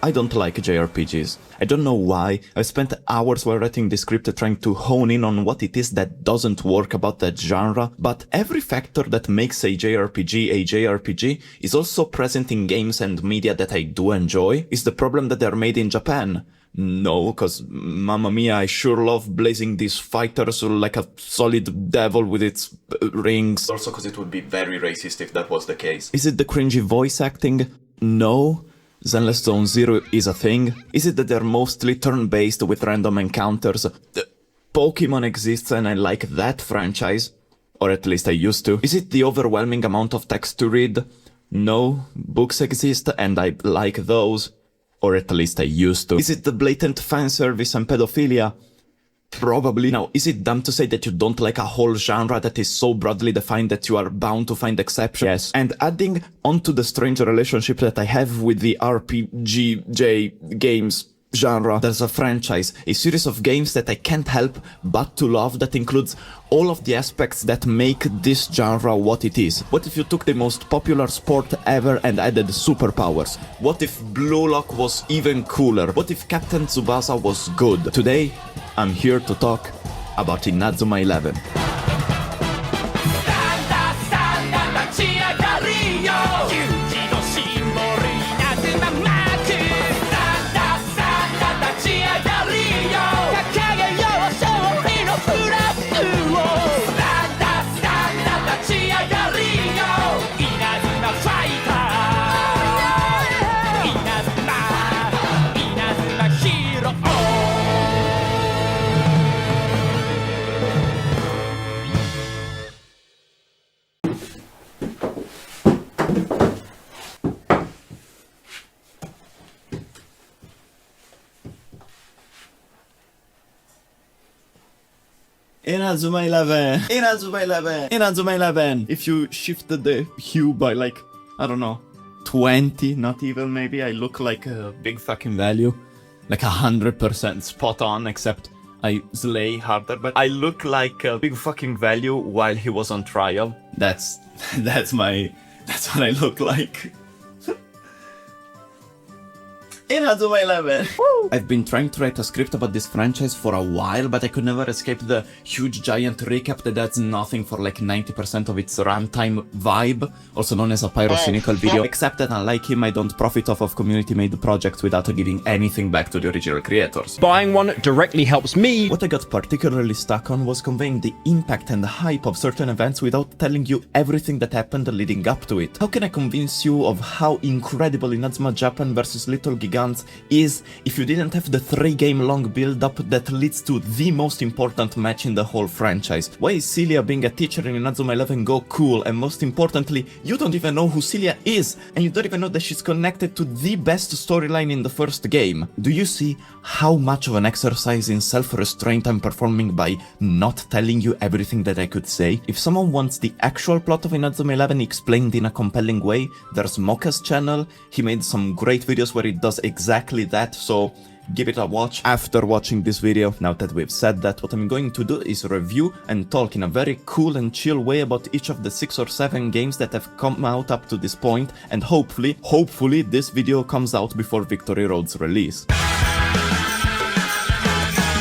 I don't like JRPGs. I don't know why. I've spent hours while writing this script trying to hone in on what it is that doesn't work about that genre, but every factor that makes a JRPG is also present in games and media that I do enjoy. Is the problem that they're made in Japan? No, cause mamma mia, I sure love blazing these fighters like a solid devil with its rings. Also cause it would be very racist if that was the case. Is it the cringy voice acting? No. Zenless Zone Zero is a thing. Is it that they're mostly turn-based with random encounters? Pokemon exists and I like that franchise. Or at least I used to. Is it the overwhelming amount of text to read? No. Books exist and I like those. Or at least I used to. Is it the blatant fan service and pedophilia? Probably. Now, is it dumb to say that you don't like a whole genre that is so broadly defined that you are bound to find exceptions? Yes. And adding onto the strange relationship that I have with the RPG games genre, there's a franchise, a series of games that I can't help but to love that includes all of the aspects that make this genre what it is. What if you took the most popular sport ever and added superpowers? What if Blue Lock was even cooler? What if Captain Tsubasa was good? Today, I'm here to talk about Inazuma 11. Inazuma 11! Inazuma 11! Inazuma 11! If you shifted the hue by like, I don't know, 20, not even maybe, I look like a big fucking value. Like 100% spot on, except I slay harder, but I look like a big fucking value while he was on trial. That's what I look like. Inazuma 11! Woo! I've been trying to write a script about this franchise for a while, but I could never escape the huge giant recap that adds nothing for like 90% of its runtime vibe, also known as a pyrocynical video, except that unlike him I don't profit off of community-made projects without giving anything back to the original creators. Buying one directly helps me. What I got particularly stuck on was conveying the impact and the hype of certain events without telling you everything that happened leading up to it. How can I convince you of how incredible Inazuma Japan vs Little Gigants is if you didn't have the 3-game long build-up that leads to the most important match in the whole franchise? Why is Celia being a teacher in Inazuma 11 GO cool? And most importantly, you don't even know who Celia is, and you don't even know that she's connected to the best storyline in the first game. Do you see how much of an exercise in self-restraint I'm performing by not telling you everything that I could say? If someone wants the actual plot of Inazuma 11 explained in a compelling way, there's Mocha's channel. He made some great videos where he does exactly that, so give it a watch after watching this video. Now that we've said that, what I'm going to do is review and talk in a very cool and chill way about each of the 6 or 7 games that have come out up to this point, and hopefully this video comes out before Victory Road's release.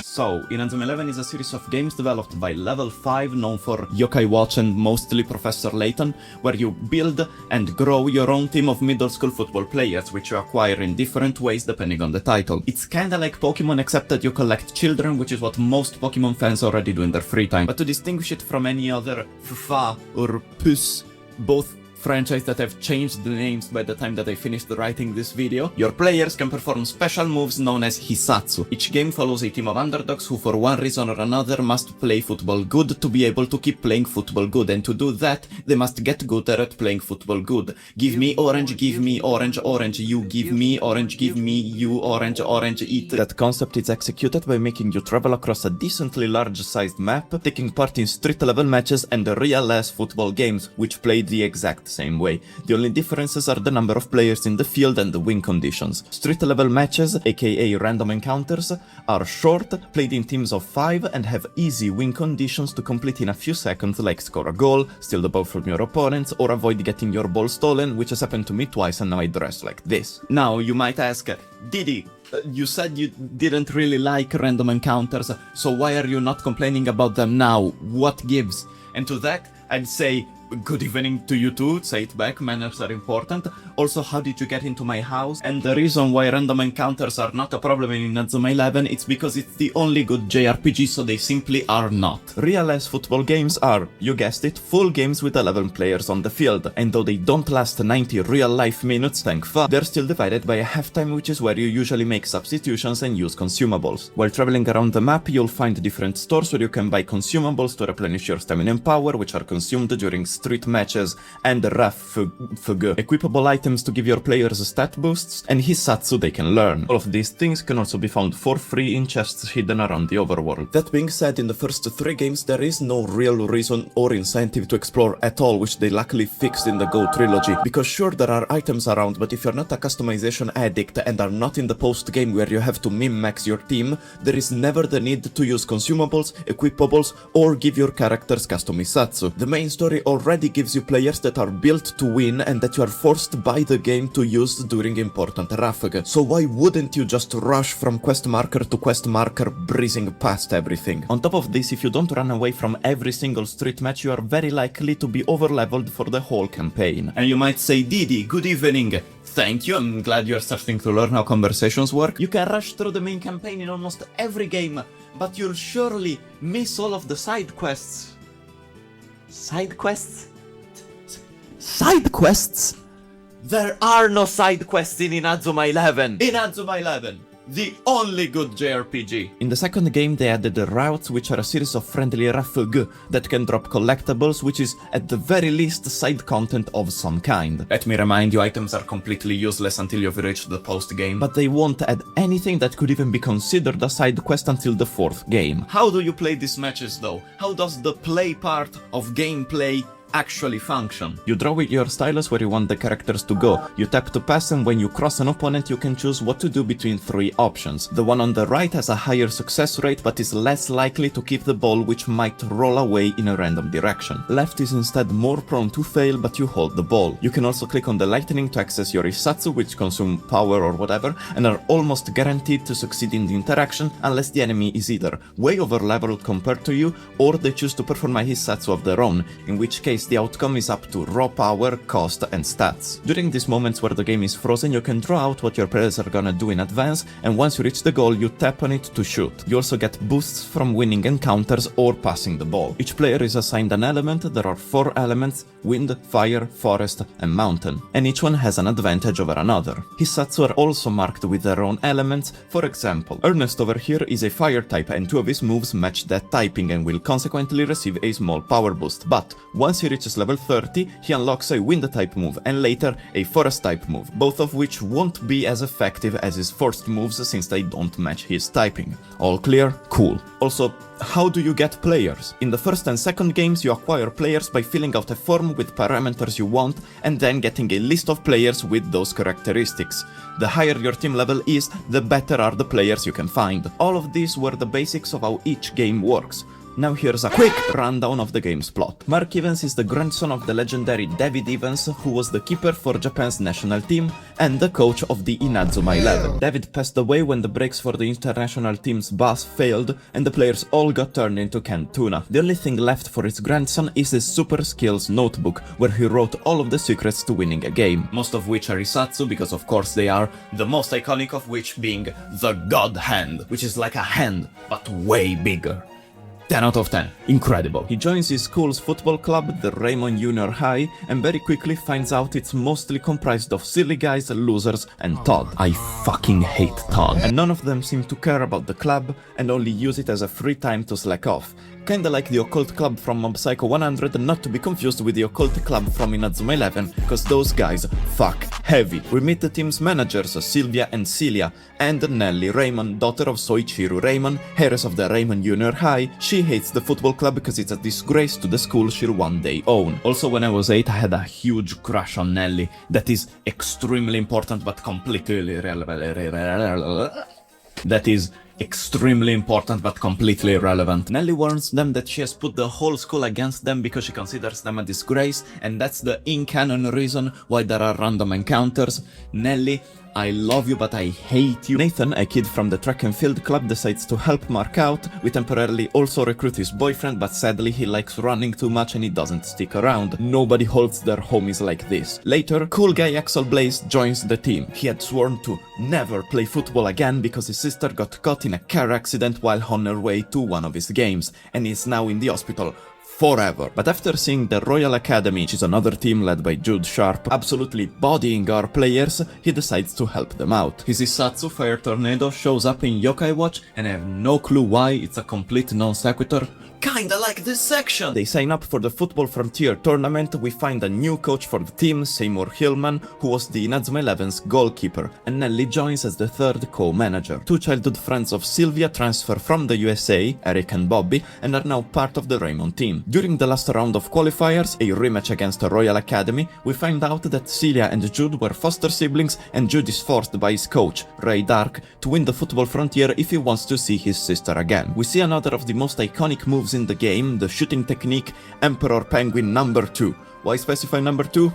So, Inazuma 11 is a series of games developed by Level 5, known for Yokai Watch and mostly Professor Layton, where you build and grow your own team of middle school football players, which you acquire in different ways depending on the title. It's kinda like Pokemon, except that you collect children, which is what most Pokemon fans already do in their free time. But to distinguish it from any other FFA or PUS, both franchise that have changed the names by the time that I finished writing this video, your players can perform special moves known as Hisatsu. Each game follows a team of underdogs who for one reason or another must play football good to be able to keep playing football good, and to do that, they must get gooder at playing football good. Give me orange, give me orange, orange, you give me orange, give me you orange, orange, eat. That concept is executed by making you travel across a decently large-sized map, taking part in street-level matches and real-ass football games, which play the exact same way. The only differences are the number of players in the field and the win conditions. Street level matches, aka random encounters, are short, played in teams of 5 and have easy win conditions to complete in a few seconds, like score a goal, steal the ball from your opponents, or avoid getting your ball stolen, which has happened to me twice and now I dress like this. Now you might ask, Didi, you said you didn't really like random encounters, so why are you not complaining about them now? What gives? And to that, I'd say, good evening to you too, say it back, manners are important. Also, how did you get into my house? And the reason why random encounters are not a problem in Inazuma 11, it's because it's the only good JRPG, so they simply are not. Real-ass football games are, you guessed it, full games with 11 players on the field, and though they don't last 90 real-life minutes, thank fuck, they're still divided by a halftime, which is where you usually make substitutions and use consumables. While traveling around the map, you'll find different stores where you can buy consumables to replenish your stamina and power, which are consumed during street matches, and RFG, equipable items to give your players stat boosts, and Hisatsu they can learn. All of these things can also be found for free in chests hidden around the overworld. That being said, in the first 3 games there is no real reason or incentive to explore at all, which they luckily fixed in the Go trilogy, because sure there are items around, but if you're not a customization addict and are not in the post-game where you have to min-max your team, there is never the need to use consumables, equipables, or give your characters custom Hisatsu. The main story already gives you players that are built to win and that you are forced by the game to use during important RFG. So why wouldn't you just rush from quest marker to quest marker, breezing past everything? On top of this, if you don't run away from every single street match, you are very likely to be overleveled for the whole campaign. And you might say, Didi, good evening. Thank you, I'm glad you're starting to learn how conversations work. You can rush through the main campaign in almost every game, but you'll surely miss all of the side quests. Side quests? Side quests? There are no side quests in Inazuma 11! Inazuma 11! The only good JRPG! In the second game they added the routes, which are a series of friendly RFG that can drop collectibles, which is at the very least side content of some kind. Let me remind you, items are completely useless until you've reached the post-game, but they won't add anything that could even be considered a side quest until the 4th game. How do you play these matches though? How does the play part of gameplay actually function? You draw with your stylus where you want the characters to go. You tap to pass, and when you cross an opponent you can choose what to do between 3 options. The one on the right has a higher success rate but is less likely to keep the ball, which might roll away in a random direction. Left is instead more prone to fail, but you hold the ball. You can also click on the lightning to access your Hisatsu, which consume power or whatever, and are almost guaranteed to succeed in the interaction unless the enemy is either way over leveled compared to you, or they choose to perform a Hisatsu of their own, in which case the outcome is up to raw power, cost, and stats. During these moments where the game is frozen, you can draw out what your players are gonna do in advance, and once you reach the goal, you tap on it to shoot. You also get boosts from winning encounters or passing the ball. Each player is assigned an element. There are 4 elements: wind, fire, forest, and mountain, and each one has an advantage over another. Hisatsu are also marked with their own elements. For example, Ernest over here is a fire type, and 2 of his moves match that typing and will consequently receive a small power boost, but once he reaches level 30, he unlocks a wind type move and later a forest type move, both of which won't be as effective as his first moves since they don't match his typing. All clear? Cool. Also, how do you get players? In the first and second games you acquire players by filling out a form with parameters you want and then getting a list of players with those characteristics. The higher your team level is, the better are the players you can find. All of these were the basics of how each game works. Now here's a quick rundown of the game's plot. Mark Evans is the grandson of the legendary David Evans, who was the keeper for Japan's national team and the coach of the Inazuma 11. David passed away when the brakes for the international team's bus failed and the players all got turned into canned tuna. The only thing left for his grandson is his super skills notebook, where he wrote all of the secrets to winning a game. Most of which are Hisatsu, because of course they are, the most iconic of which being the God Hand, which is like a hand, but way bigger. 10 out of 10. Incredible. He joins his school's football club, the Raymond Junior High, and very quickly finds out it's mostly comprised of silly guys, losers, and Todd. I fucking hate Todd. And none of them seem to care about the club and only use it as a free time to slack off. kinda like the occult club from Mob Psycho 100, not to be confused with the occult club from Inazuma 11, cause those guys fuck heavy. We meet the team's managers, Sylvia and Celia, and Nelly Raymond, daughter of Soichiro Raymond, heiress of the Raymond Junior High. She hates the football club because it's a disgrace to the school she'll one day own. Also, when I was 8, I had a huge crush on Nelly. That is extremely important but completely irrelevant. Nelly warns them that she has put the whole school against them because she considers them a disgrace, and that's the in-canon reason why there are random encounters. Nelly, I love you, but I hate you. Nathan, a kid from the track and field club, decides to help Mark out. We temporarily also recruit his boyfriend, but sadly he likes running too much and he doesn't stick around. Nobody holds their homies like this. Later, cool guy Axel Blaze joins the team. He had sworn to never play football again because his sister got caught in a car accident while on her way to one of his games, and is now in the hospital forever. But after seeing the Royal Academy, which is another team led by Jude Sharp, absolutely bodying our players, he decides to help them out. His Isatsu Fire Tornado shows up in Yokai Watch, and I have no clue why. It's a complete non sequitur. Kinda like this section! They sign up for the Football Frontier tournament. We find a new coach for the team, Seymour Hillman, who was the Inazuma 11's goalkeeper, and Nelly joins as the third co-manager. Two childhood friends of Sylvia transfer from the USA, Eric and Bobby, and are now part of the Raymond team. During the last round of qualifiers, a rematch against the Royal Academy, we find out that Celia and Jude were foster siblings, and Jude is forced by his coach, Ray Dark, to win the Football Frontier if he wants to see his sister again. We see another of the most iconic moves in the game, the shooting technique Emperor Penguin number 2. Why specify number 2?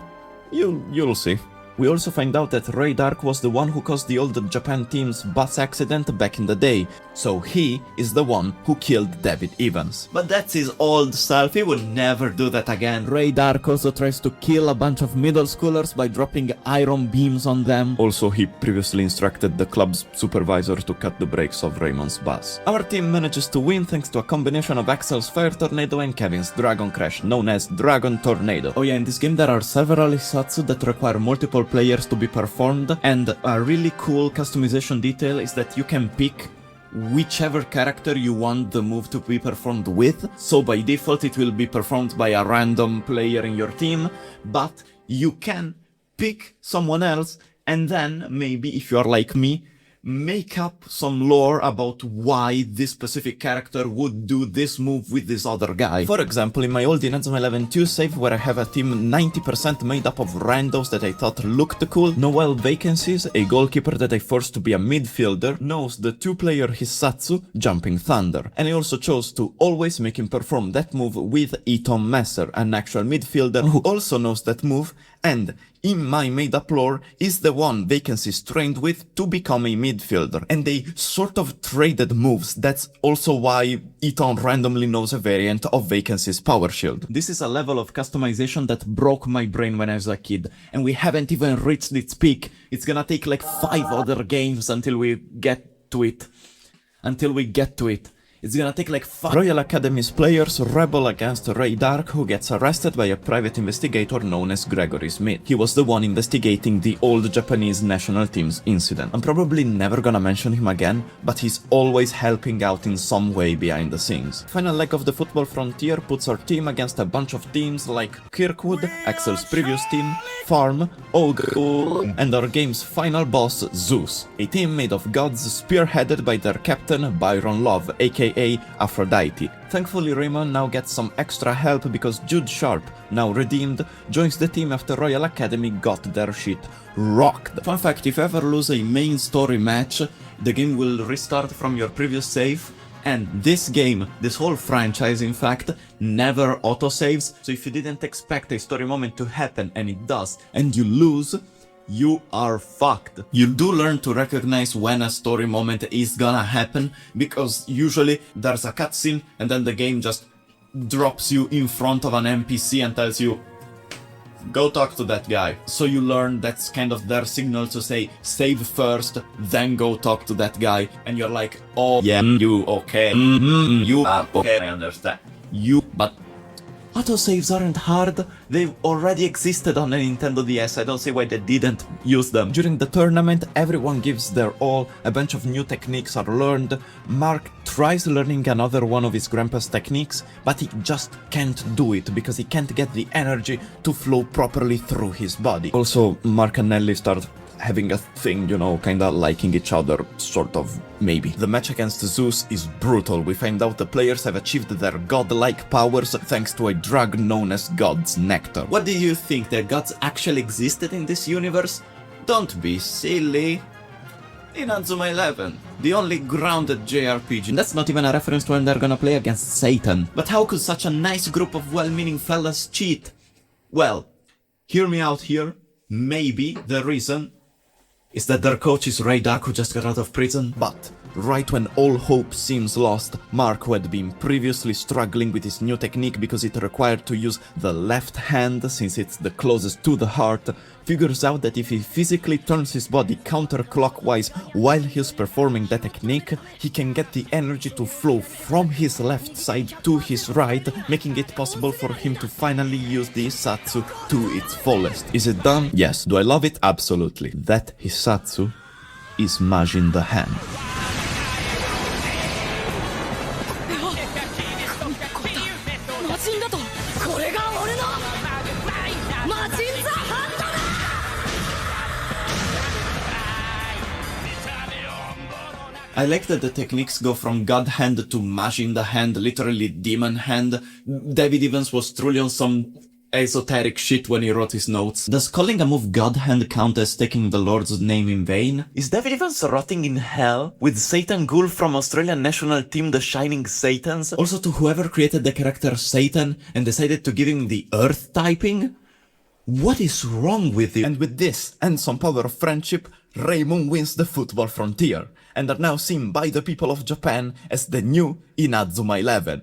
You'll see. We also find out that Ray Dark was the one who caused the old Japan team's bus accident back in the day, so he is the one who killed David Evans. But that's his old self, he would never do that again. Ray Dark also tries to kill a bunch of middle schoolers by dropping iron beams on them. Also, he previously instructed the club's supervisor to cut the brakes of Raymond's bus. Our team manages to win thanks to a combination of Axel's Fire Tornado and Kevin's Dragon Crash, known as Dragon Tornado. Oh yeah, in this game there are several Isatsu that require multiple players to be performed, and a really cool customization detail is that you can pick whichever character you want the move to be performed with. So by default it will be performed by a random player in your team, but you can pick someone else and then maybe, if you are like me, make up some lore about why this specific character would do this move with this other guy. For example, in my old Inazuma 11 2 save, where I have a team 90% made up of randos that I thought looked cool, Noel Vacancies, a goalkeeper that I forced to be a midfielder, knows the two-player Hisatsu, Jumping Thunder, and I also chose to always make him perform that move with Eton Messer, an actual midfielder who also knows that move, and in my made-up lore is the one Vacancies trained with to become a midfielder, and they sort of traded moves. That's also why Eton randomly knows a variant of Vacancies' Power Shield. This is a level of customization that broke my brain when I was a kid, and we haven't even reached its peak. It's gonna take like 5 other games until we get to it. It's gonna take like 5. Royal Academy's players rebel against Ray Dark, who gets arrested by a private investigator known as Gregory Smith. He was the one investigating the old Japanese national team's incident. I'm probably never gonna mention him again, but he's always helping out in some way behind the scenes. Final leg of the Football Frontier puts our team against a bunch of teams like Kirkwood, Axel's previous team, Farm, Ogre, and our game's final boss, Zeus. A team made of gods spearheaded by their captain, Byron Love, aka Aphrodite. Thankfully, Raymond now gets some extra help because Jude Sharp, now redeemed, joins the team after Royal Academy got their shit rocked. Fun fact, if you ever lose a main story match, the game will restart from your previous save, and this game, this whole franchise in fact, never autosaves, so if you didn't expect a story moment to happen and it does, and you lose, you are fucked. You do learn to recognize when a story moment is gonna happen, because usually there's a cutscene and then the game just drops you in front of an NPC and tells you, go talk to that guy. So you learn that's kind of their signal to say, save first, then go talk to that guy. And you're like, oh yeah, you okay, you are okay, I understand. But Autosaves aren't hard, they've already existed on the Nintendo DS, I don't see why they didn't use them. During the tournament, everyone gives their all, a bunch of new techniques are learned. Mark tries learning another one of his grandpa's techniques, but he just can't do it because he can't get the energy to flow properly through his body. Also, Mark and Nelly start having a thing, you know, kinda liking each other, sort of, maybe. The match against Zeus is brutal. We find out the players have achieved their godlike powers thanks to a drug known as God's Nectar. What do you think, their gods actually existed in this universe? Don't be silly. Inazuma 11, the only grounded JRPG. That's not even a reference to when they're gonna play against Satan. But how could such a nice group of well-meaning fellas cheat? Well, hear me out here. Maybe the reason is that their coach is Ray Dark, who just got out of prison. But right when all hope seems lost, Mark, who had been previously struggling with his new technique because it required to use the left hand since it's the closest to the heart, figures out that if he physically turns his body counterclockwise while he's performing that technique, he can get the energy to flow from his left side to his right, making it possible for him to finally use the Hisatsu to its fullest. Is it done? Yes. Do I love it? Absolutely. That Hisatsu is Majin the Hand. 魔人だとこれが俺の魔人ザハンドだ。 I like that the techniques go from God Hand to Majin the Hand, literally Demon Hand. David Evans was truly on some esoteric shit when he wrote his notes. Does calling a move God Hand count as taking the Lord's name in vain? Is David Evans rotting in hell with Satan Ghoul from Australian national team The Shining Satans? Also to whoever created the character Satan and decided to give him the Earth typing? What is wrong with you? And with this and some power of friendship, Raymond wins the football frontier and are now seen by the people of Japan as the new Inazuma 11.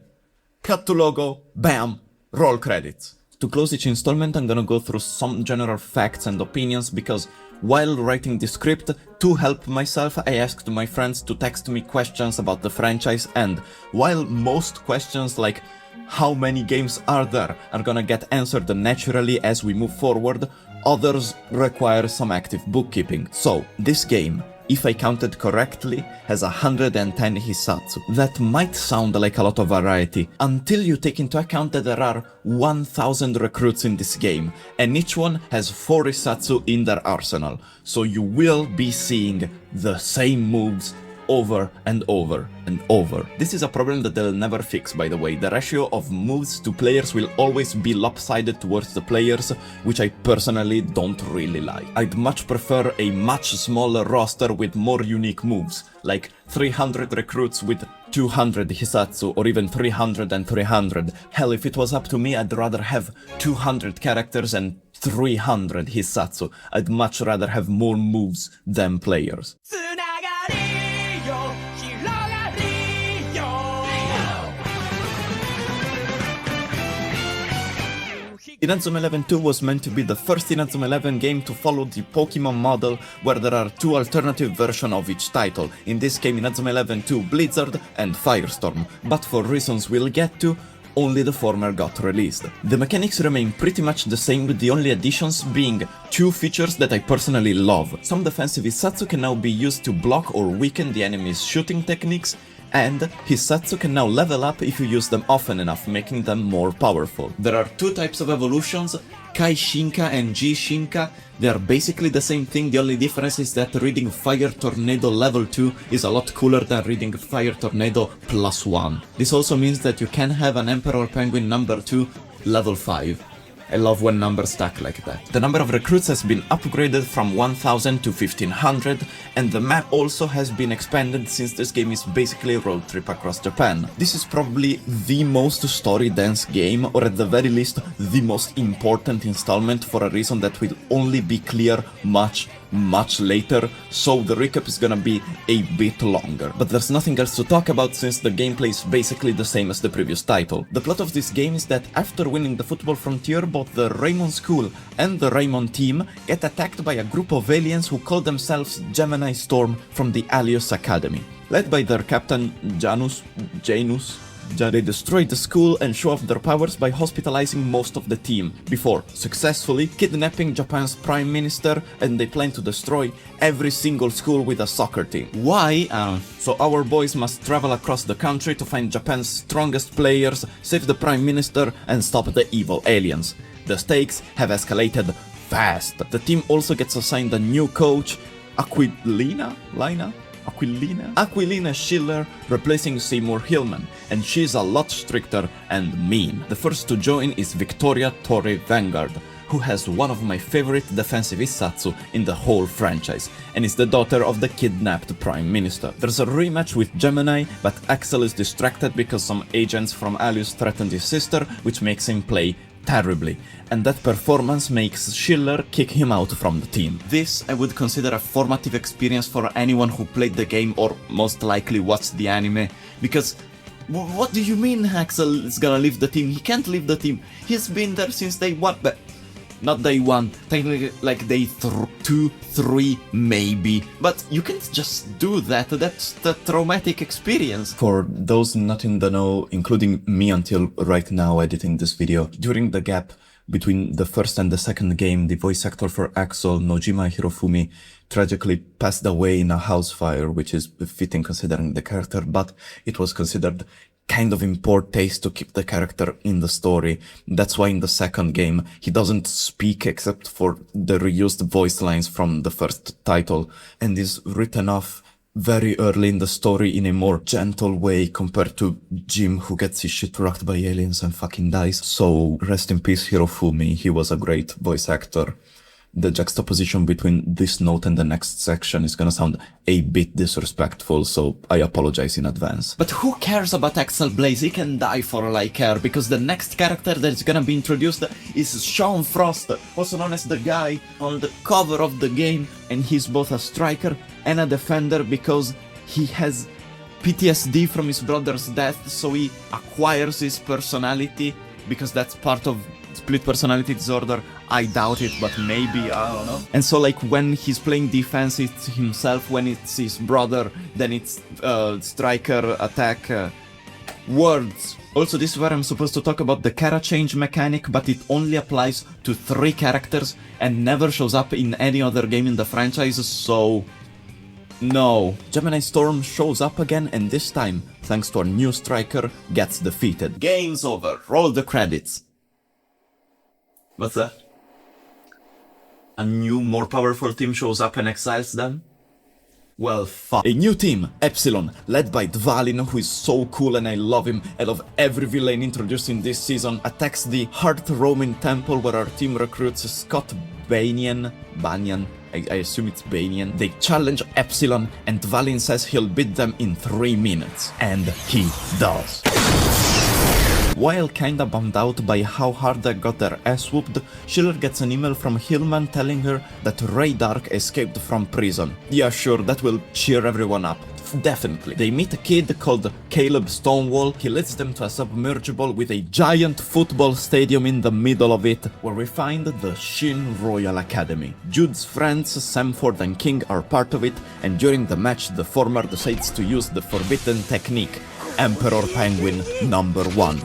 Cut to logo, bam, roll credits. To close each installment, I'm gonna go through some general facts and opinions because while writing the script, to help myself, I asked my friends to text me questions about the franchise, and while most questions like how many games are there are gonna get answered naturally as we move forward, others require some active bookkeeping. So, this game, if I counted correctly, has 110 Hisatsu. That might sound like a lot of variety, until you take into account that there are 1000 recruits in this game, and each one has 4 Hisatsu in their arsenal, so you will be seeing the same moves over and over and over. This is a problem that they'll never fix, by the way. The ratio of moves to players will always be lopsided towards the players, which I personally don't really like. I'd much prefer a much smaller roster with more unique moves, like 300 recruits with 200 Hisatsu, or even 300 and 300. Hell, if it was up to me, I'd rather have 200 characters and 300 Hisatsu. I'd much rather have more moves than players. Inazuma 11 2 was meant to be the first Inazuma 11 game to follow the Pokemon model, where there are 2 alternative versions of each title. In this game, Inazuma 11 2 Blizzard and Firestorm, but for reasons we'll get to, only the former got released. The mechanics remain pretty much the same, with the only additions being 2 features that I personally love. Some defensive Hisatsu can now be used to block or weaken the enemy's shooting techniques, and Hisatsu can now level up if you use them often enough, making them more powerful. There are 2 types of evolutions, Kai Shinka and G Shinka. They are basically the same thing, the only difference is that reading Fire Tornado level 2 is a lot cooler than reading Fire Tornado +1. This also means that you can have an Emperor Penguin number 2 level 5. I love when numbers stack like that. The number of recruits has been upgraded from 1000 to 1500, and the map also has been expanded since this game is basically a road trip across Japan. This is probably the most story-dense game, or at the very least, the most important installment, for a reason that will only be clear much later, so the recap is gonna be a bit longer. But there's nothing else to talk about since the gameplay is basically the same as the previous title. The plot of this game is that after winning the football frontier, both the Raymond School and the Raymond team get attacked by a group of aliens who call themselves Gemini Storm from the Alios Academy. Led by their captain Janus, They destroy the school and show off their powers by hospitalizing most of the team, before successfully kidnapping Japan's prime minister, and they plan to destroy every single school with a soccer team. Why? So our boys must travel across the country to find Japan's strongest players, save the prime minister, and stop the evil aliens. The stakes have escalated fast. The team also gets assigned a new coach, Aquilina Schiller, replacing Seymour Hillman, and she's a lot stricter and mean. The first to join is Victoria Torre Vanguard, who has one of my favorite defensive Issatsu in the whole franchise, and is the daughter of the kidnapped Prime Minister. There's a rematch with Gemini, but Axel is distracted because some agents from Alius threatened his sister, which makes him play terribly, and that performance makes Schiller kick him out from the team. This I would consider a formative experience for anyone who played the game or most likely watched the anime, because what do you mean Axel is gonna leave the team? He can't leave the team. He's been there since day one, but not day one, technically like day 2, 3 maybe, but you can't just do that. That's the traumatic experience. For those not in the know, including me until right now editing this video, during the gap between the first and the second game, the voice actor for Axel, Nojima Hirofumi, tragically passed away in a house fire, which is fitting considering the character, but it was considered kind of in poor taste to keep the character in the story. That's why in the second game he doesn't speak except for the reused voice lines from the first title, and is written off very early in the story in a more gentle way compared to Jim, who gets his shit rocked by aliens and fucking dies. So rest in peace Hirofumi, he was a great voice actor. The juxtaposition between this note and the next section is gonna sound a bit disrespectful, so I apologize in advance. But who cares about Axel Blaze? He can die for all I care, because the next character that is gonna be introduced is Sean Frost, also known as the guy on the cover of the game, and he's both a striker and a defender because he has PTSD from his brother's death, so he acquires his personality, because that's part of split personality disorder. I doubt it, but maybe, I don't know. And so like when he's playing defense, it's himself. When it's his brother, then it's striker, attack, words. Also, this is where I'm supposed to talk about the Kara change mechanic, but it only applies to 3 characters and never shows up in any other game in the franchise, so no. Gemini Storm shows up again, and this time, thanks to our new striker, gets defeated. Game's over. Roll the credits. What's that? A new, more powerful team shows up and exiles them? Well, fuck. A new team, Epsilon, led by Dvalin, who is so cool and I love him. I love every villain introduced in this season, attacks the Heart Roman Temple, where our team recruits Scott Banyan, I assume it's Banyan. They challenge Epsilon, and Dvalin says he'll beat them in 3 minutes. And he does. While kinda bummed out by how hard they got their ass whooped, Schiller gets an email from Hillman telling her that Ray Dark escaped from prison. Yeah, sure, that will cheer everyone up. Definitely. They meet a kid called Caleb Stonewall. He leads them to a submergible with a giant football stadium in the middle of it, where we find the Shin Royal Academy. Jude's friends, Samford and King, are part of it, and during the match the former decides to use the forbidden technique, Emperor Penguin #1.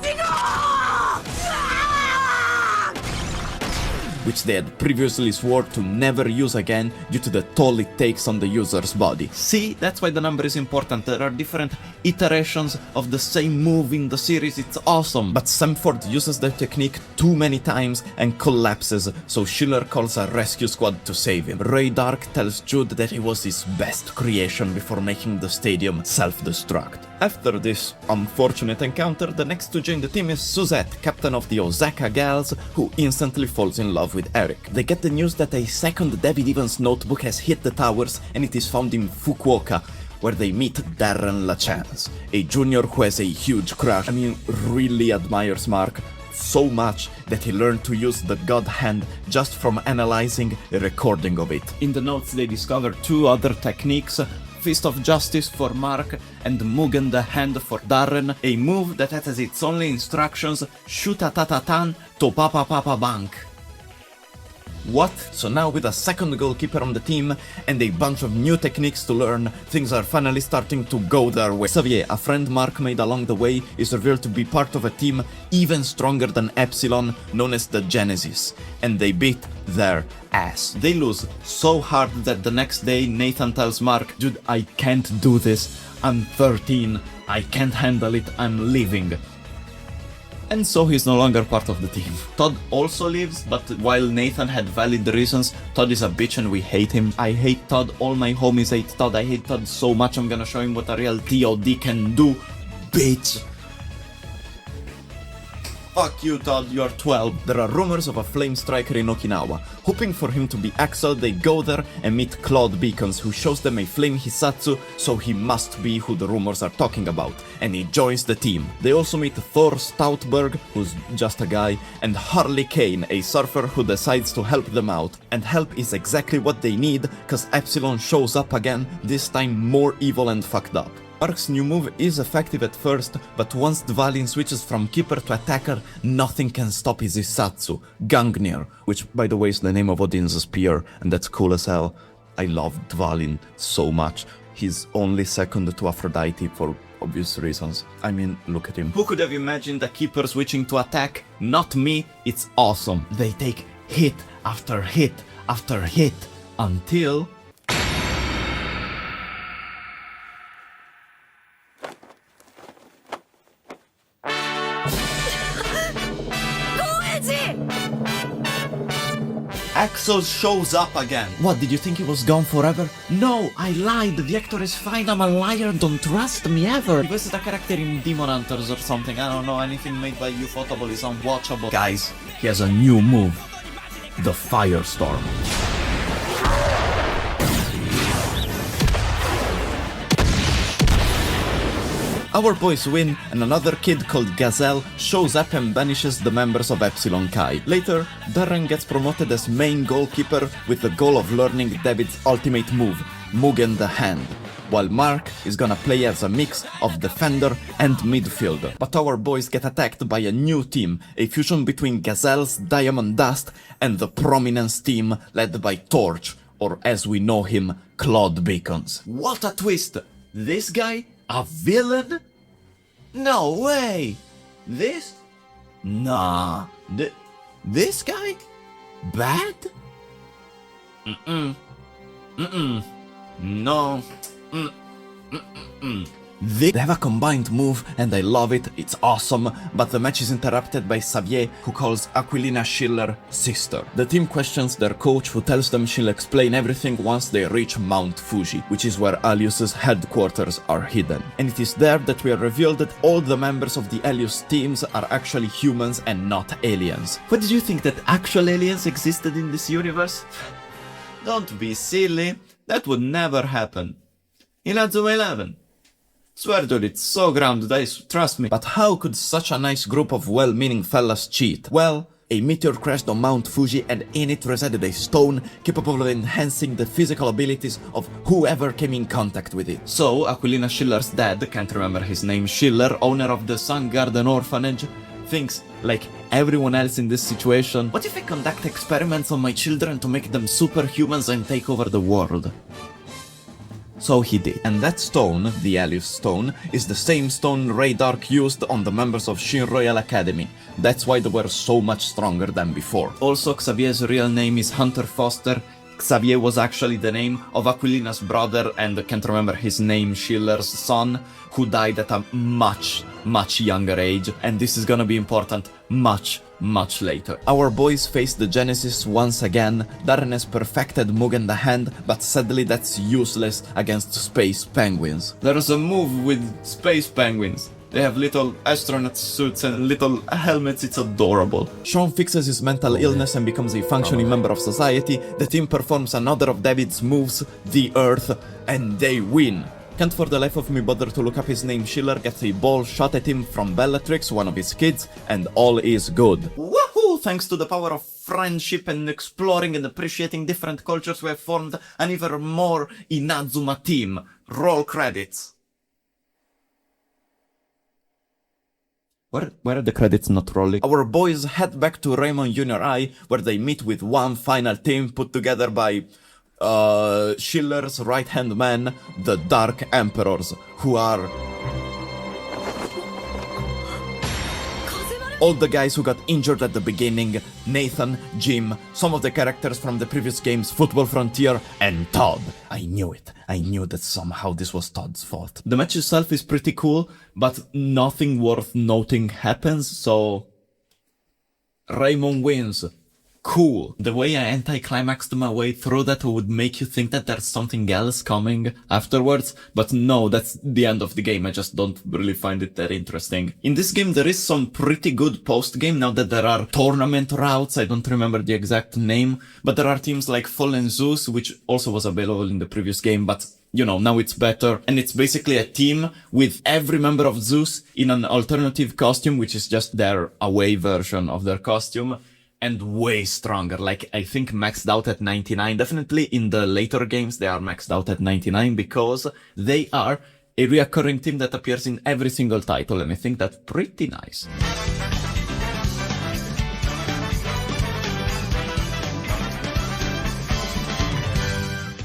Which they had previously swore to never use again due to the toll it takes on the user's body. See, that's why the number is important. There are different iterations of the same move in the series, it's awesome. But Samford uses the technique too many times and collapses, so Schiller calls a rescue squad to save him. Ray Dark tells Jude that he was his best creation before making the stadium self-destruct. After this unfortunate encounter, the next to join the team is Suzette, captain of the Osaka Gals, who instantly falls in love with Eric. They get the news that a second David Evans notebook has hit the towers, and it is found in Fukuoka, where they meet Darren LaChance, a junior who has a huge crush. Really admires Mark so much that he learned to use the God Hand just from analyzing a recording of it. In the notes they discover 2 other techniques, Fist of Justice for Mark and Mugen the Hand for Darren, a move that has as its only instructions Shuta Tatatan to Papa Papa Bank. What? So now with a second goalkeeper on the team and a bunch of new techniques to learn, things are finally starting to go their way. Xavier, a friend Mark made along the way, is revealed to be part of a team even stronger than Epsilon, known as the Genesis, and they beat their ass. They lose so hard that the next day Nathan tells Mark, dude, I can't do this, I'm 13, I can't handle it, I'm leaving. And so he's no longer part of the team. Todd also leaves, but while Nathan had valid reasons, Todd is a bitch and we hate him. I hate Todd, all my homies hate Todd, I hate Todd so much, I'm gonna show him what a real TOD can do, bitch. Fuck you, Todd, you're 12. There are rumors of a flame striker in Okinawa. Hoping for him to be Axel, they go there and meet Claude Beacons, who shows them a flame Hisatsu, so he must be who the rumors are talking about, and he joins the team. They also meet Thor Stoutberg, who's just a guy, and Harley Kane, a surfer who decides to help them out. And help is exactly what they need, cause Epsilon shows up again, this time more evil and fucked up. Mark's new move is effective at first, but once Dvalin switches from keeper to attacker, nothing can stop his Isatsu, Gungnir, which by the way is the name of Odin's spear, and that's cool as hell. I love Dvalin so much. He's only second to Aphrodite for obvious reasons. I mean, look at him. Who could have imagined a keeper switching to attack? Not me, it's awesome. They take hit after hit after hit, until... Axel shows up again. What, did you think he was gone forever? No, I lied. The actor is fine. I'm a liar. Don't trust me ever. This is a character in Demon Hunters or something. I don't know. Anything made by Ufotable is unwatchable. Guys, he has a new move. The Firestorm. Our boys win, and another kid called Gazelle shows up and banishes the members of Epsilon Chi. Later, Darren gets promoted as main goalkeeper with the goal of learning David's ultimate move, Mugen the Hand, while Mark is gonna play as a mix of defender and midfielder. But our boys get attacked by a new team, a fusion between Gazelle's Diamond Dust and the Prominence team led by Torch, or as we know him, Claude Beacons. What a twist! This guy? A villain? No way! This? Nah. This guy? Bad? No. They have a combined move and I love it, it's awesome, but the match is interrupted by Xavier, who calls Aquilina Schiller sister. The team questions their coach, who tells them she'll explain everything once they reach Mount Fuji, which is where Alius's headquarters are hidden. And it is there that we are revealed that all the members of the Alius teams are actually humans and not aliens. What did you think, that actual aliens existed in this universe? Don't be silly, that would never happen. Inazuma 11. Swear dude, it's so grounded, trust me. But how could such a nice group of well-meaning fellas cheat? Well, a meteor crashed on Mount Fuji and in it resided a stone capable of enhancing the physical abilities of whoever came in contact with it. So, Aquilina Schiller's dad, can't remember his name, Schiller, owner of the Sun Garden Orphanage, thinks, like everyone else in this situation, what if I conduct experiments on my children to make them superhumans and take over the world? So he did. And that stone, the Alius stone, is the same stone Ray Dark used on the members of Shin Royal Academy. That's why they were so much stronger than before. Also, Xavier's real name is Hunter Foster. Xavier was actually the name of Aquilina's brother and can't remember his name, Schiller's son, who died at a much younger age, and this is gonna be important much later. Our boys face the Genesis once again. Darren has perfected Mugen the Hand, but sadly that's useless against space penguins. There's a move with space penguins. They have little astronaut suits and little helmets, it's adorable. Sean fixes his mental illness and becomes a functioning member of society. The team performs another of David's moves, the Earth, and they win. Can't for the life of me bother to look up his name. Schiller gets a ball shot at him from Bellatrix, one of his kids, and all is good. Woohoo! Thanks to the power of friendship and exploring and appreciating different cultures, we have formed an even more Inazuma team. Roll credits. Where are the credits not rolling? Our boys head back to Raymond Junior High, where they meet with one final team put together by Schiller's right-hand man, the Dark Emperors, who are all the guys who got injured at the beginning: Nathan, Jim, some of the characters from the previous games, Football Frontier, and Todd. I knew it. I knew that somehow this was Todd's fault. The match itself is pretty cool, but nothing worth noting happens, so Raymond wins. Cool. The way I anti-climaxed my way through that would make you think that there's something else coming afterwards, but no, that's the end of the game. I just don't really find it that interesting. In this game there is some pretty good post-game now that there are tournament routes. I don't remember the exact name, but there are teams like Fallen Zeus, which also was available in the previous game, but you know, now it's better. And it's basically a team with every member of Zeus in an alternative costume, which is just their away version of their costume. And way stronger, like I think maxed out at 99. Definitely in the later games they are maxed out at 99 because they are a reoccurring team that appears in every single title, and I think that's pretty nice.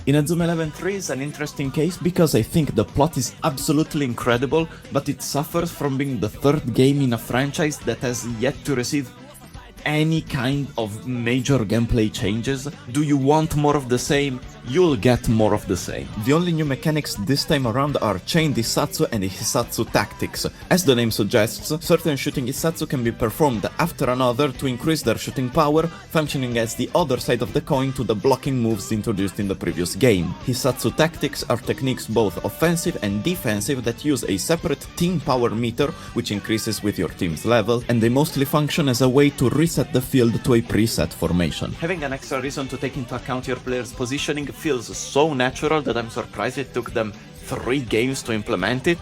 Inazuma 11 3 is an interesting case because I think the plot is absolutely incredible, but it suffers from being the third game in a franchise that has yet to receive any kind of major gameplay changes. Do you want more of the same? You'll get more of the same. The only new mechanics this time around are Chain Issatsu and Issatsu Tactics. As the name suggests, certain shooting Issatsu can be performed after another to increase their shooting power, functioning as the other side of the coin to the blocking moves introduced in the previous game. Issatsu Tactics are techniques both offensive and defensive that use a separate team power meter, which increases with your team's level, and they mostly function as a way to reset the field to a preset formation. Having an extra reason to take into account your player's positioning feels so natural that I'm surprised it took them 3 games to implement it.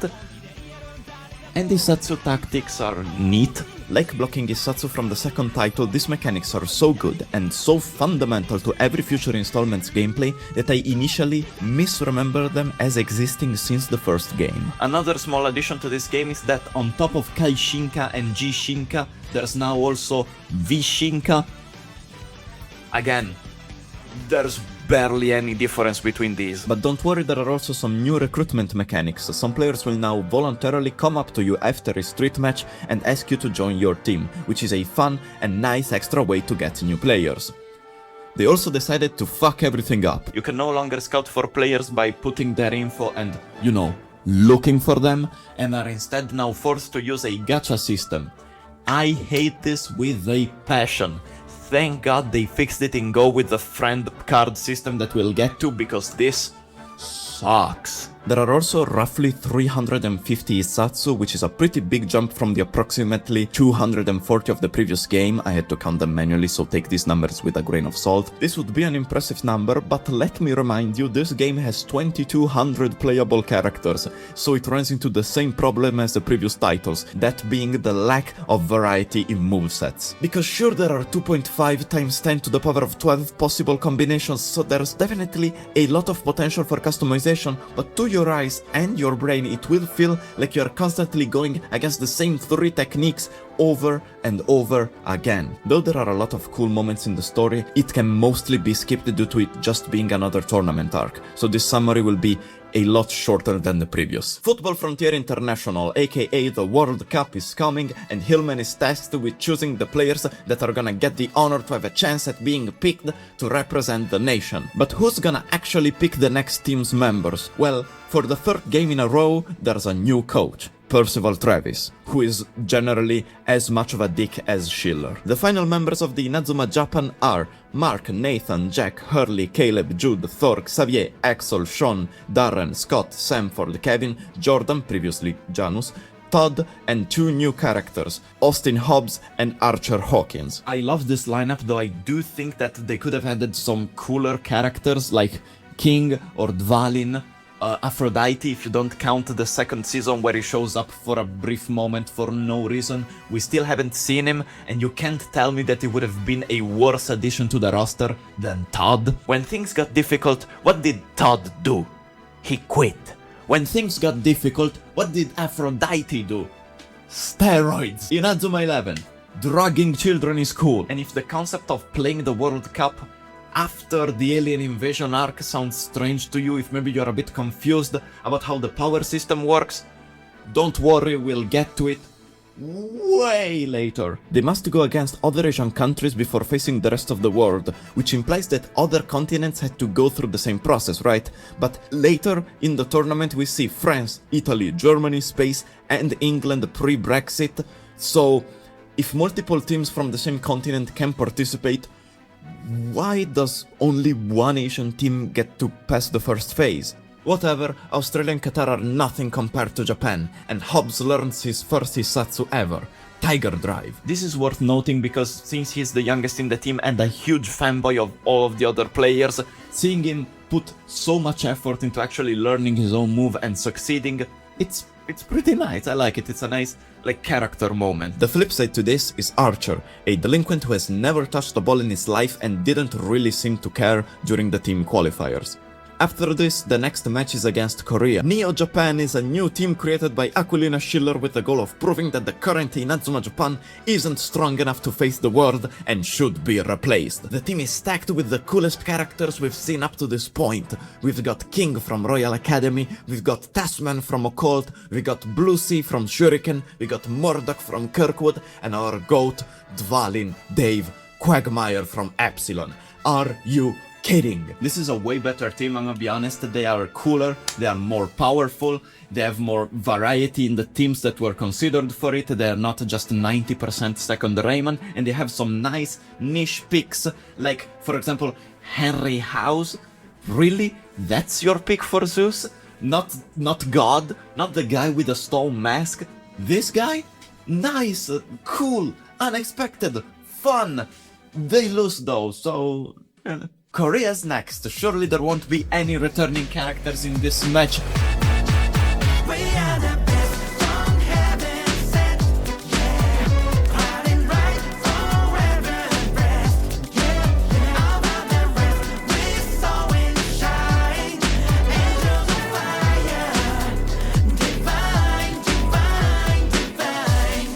And Issatsu Tactics are neat. Like blocking Issatsu from the second title, these mechanics are so good and so fundamental to every future installment's gameplay that I initially misremembered them as existing since the first game. Another small addition to this game is that on top of Kai Shinka and Ji Shinka, there's now also V Shinka. Again, there's barely any difference between these. But don't worry, there are also some new recruitment mechanics. Some players will now voluntarily come up to you after a street match and ask you to join your team, which is a fun and nice extra way to get new players. They also decided to fuck everything up. You can no longer scout for players by putting their info and, you know, looking for them, and are instead now forced to use a gacha system. I hate this with a passion. Thank God they fixed it in Go with the friend card system that we'll get to, because this sucks. There are also roughly 350 Issatsu, which is a pretty big jump from the approximately 240 of the previous game. I had to count them manually, so take these numbers with a grain of salt. This would be an impressive number, but let me remind you, this game has 2200 playable characters, so it runs into the same problem as the previous titles, that being the lack of variety in movesets. Because sure, there are 2.5 times 10 to the power of 12 possible combinations, so there's definitely a lot of potential for customization, but to your eyes and your brain it will feel like you're constantly going against the same 3 techniques over and over again. Though there are a lot of cool moments in the story, it can mostly be skipped due to it just being another tournament arc, so this summary will be a lot shorter than the previous. Football Frontier International, aka the World Cup, is coming, and Hillman is tasked with choosing the players that are gonna get the honor to have a chance at being picked to represent the nation. But who's gonna actually pick the next team's members? Well, for the 3rd game in a row, there's a new coach, Percival Travis, who is generally as much of a dick as Schiller. The final members of the Inazuma Japan are Mark, Nathan, Jack, Hurley, Caleb, Jude, Thor, Xavier, Axel, Sean, Darren, Scott, Samford, Kevin, Jordan, previously Janus, Todd, and 2 new characters, Austin Hobbs and Archer Hawkins. I love this lineup, though I do think that they could have added some cooler characters like King or Dvalin. Aphrodite, if you don't count the 2nd season where he shows up for a brief moment for no reason. We still haven't seen him, and you can't tell me that he would have been a worse addition to the roster than Todd. When things got difficult, what did Todd do? He quit. When things got difficult, what did Aphrodite do? steroids. Inazuma 11, drugging children is cool. And if the concept of playing the World Cup after the alien invasion arc sounds strange to you, if maybe you're a bit confused about how the power system works, don't worry, we'll get to it way later. They must go against other Asian countries before facing the rest of the world, which implies that other continents had to go through the same process, right? But later in the tournament we see France, Italy, Germany, Spain, and England pre-Brexit, so if multiple teams from the same continent can participate, why does only one Asian team get to pass the first phase? Whatever, Australia and Qatar are nothing compared to Japan, and Hobbs learns his first Hisatsu ever, Tiger Drive. This is worth noting because since he's the youngest in the team and a huge fanboy of all of the other players, seeing him put so much effort into actually learning his own move and succeeding, it's pretty nice. I like it. It's a nice, character moment. The flip side to this is Archer, a delinquent who has never touched a ball in his life and didn't really seem to care during the team qualifiers. After this, the next match is against Korea. Neo Japan is a new team created by Aquilina Schiller with the goal of proving that the current Inazuma Japan isn't strong enough to face the world and should be replaced. The team is stacked with the coolest characters we've seen up to this point. We've got King from Royal Academy, we've got Tasman from Occult, we got Blue Sea from Shuriken, we got Murdoch from Kirkwood, and our GOAT, Dvalin Dave Quagmire from Epsilon. Are you kidding? This is a way better team, I'm gonna be honest. They are cooler, they are more powerful, they have more variety in the teams that were considered for it. They are not just 90% second Rayman, and they have some nice niche picks, like for example Henry House. Really? That's your pick for Zeus? Not God? Not the guy with the stone mask? This guy? Nice, cool, unexpected, fun. They lose though, so Korea's next. Surely there won't be any returning characters in this match. We are the best from heaven sent, yeah. Fighting right forever and rest, yeah. All of the rest we saw and shine. Angels of fire, divine, divine, divine.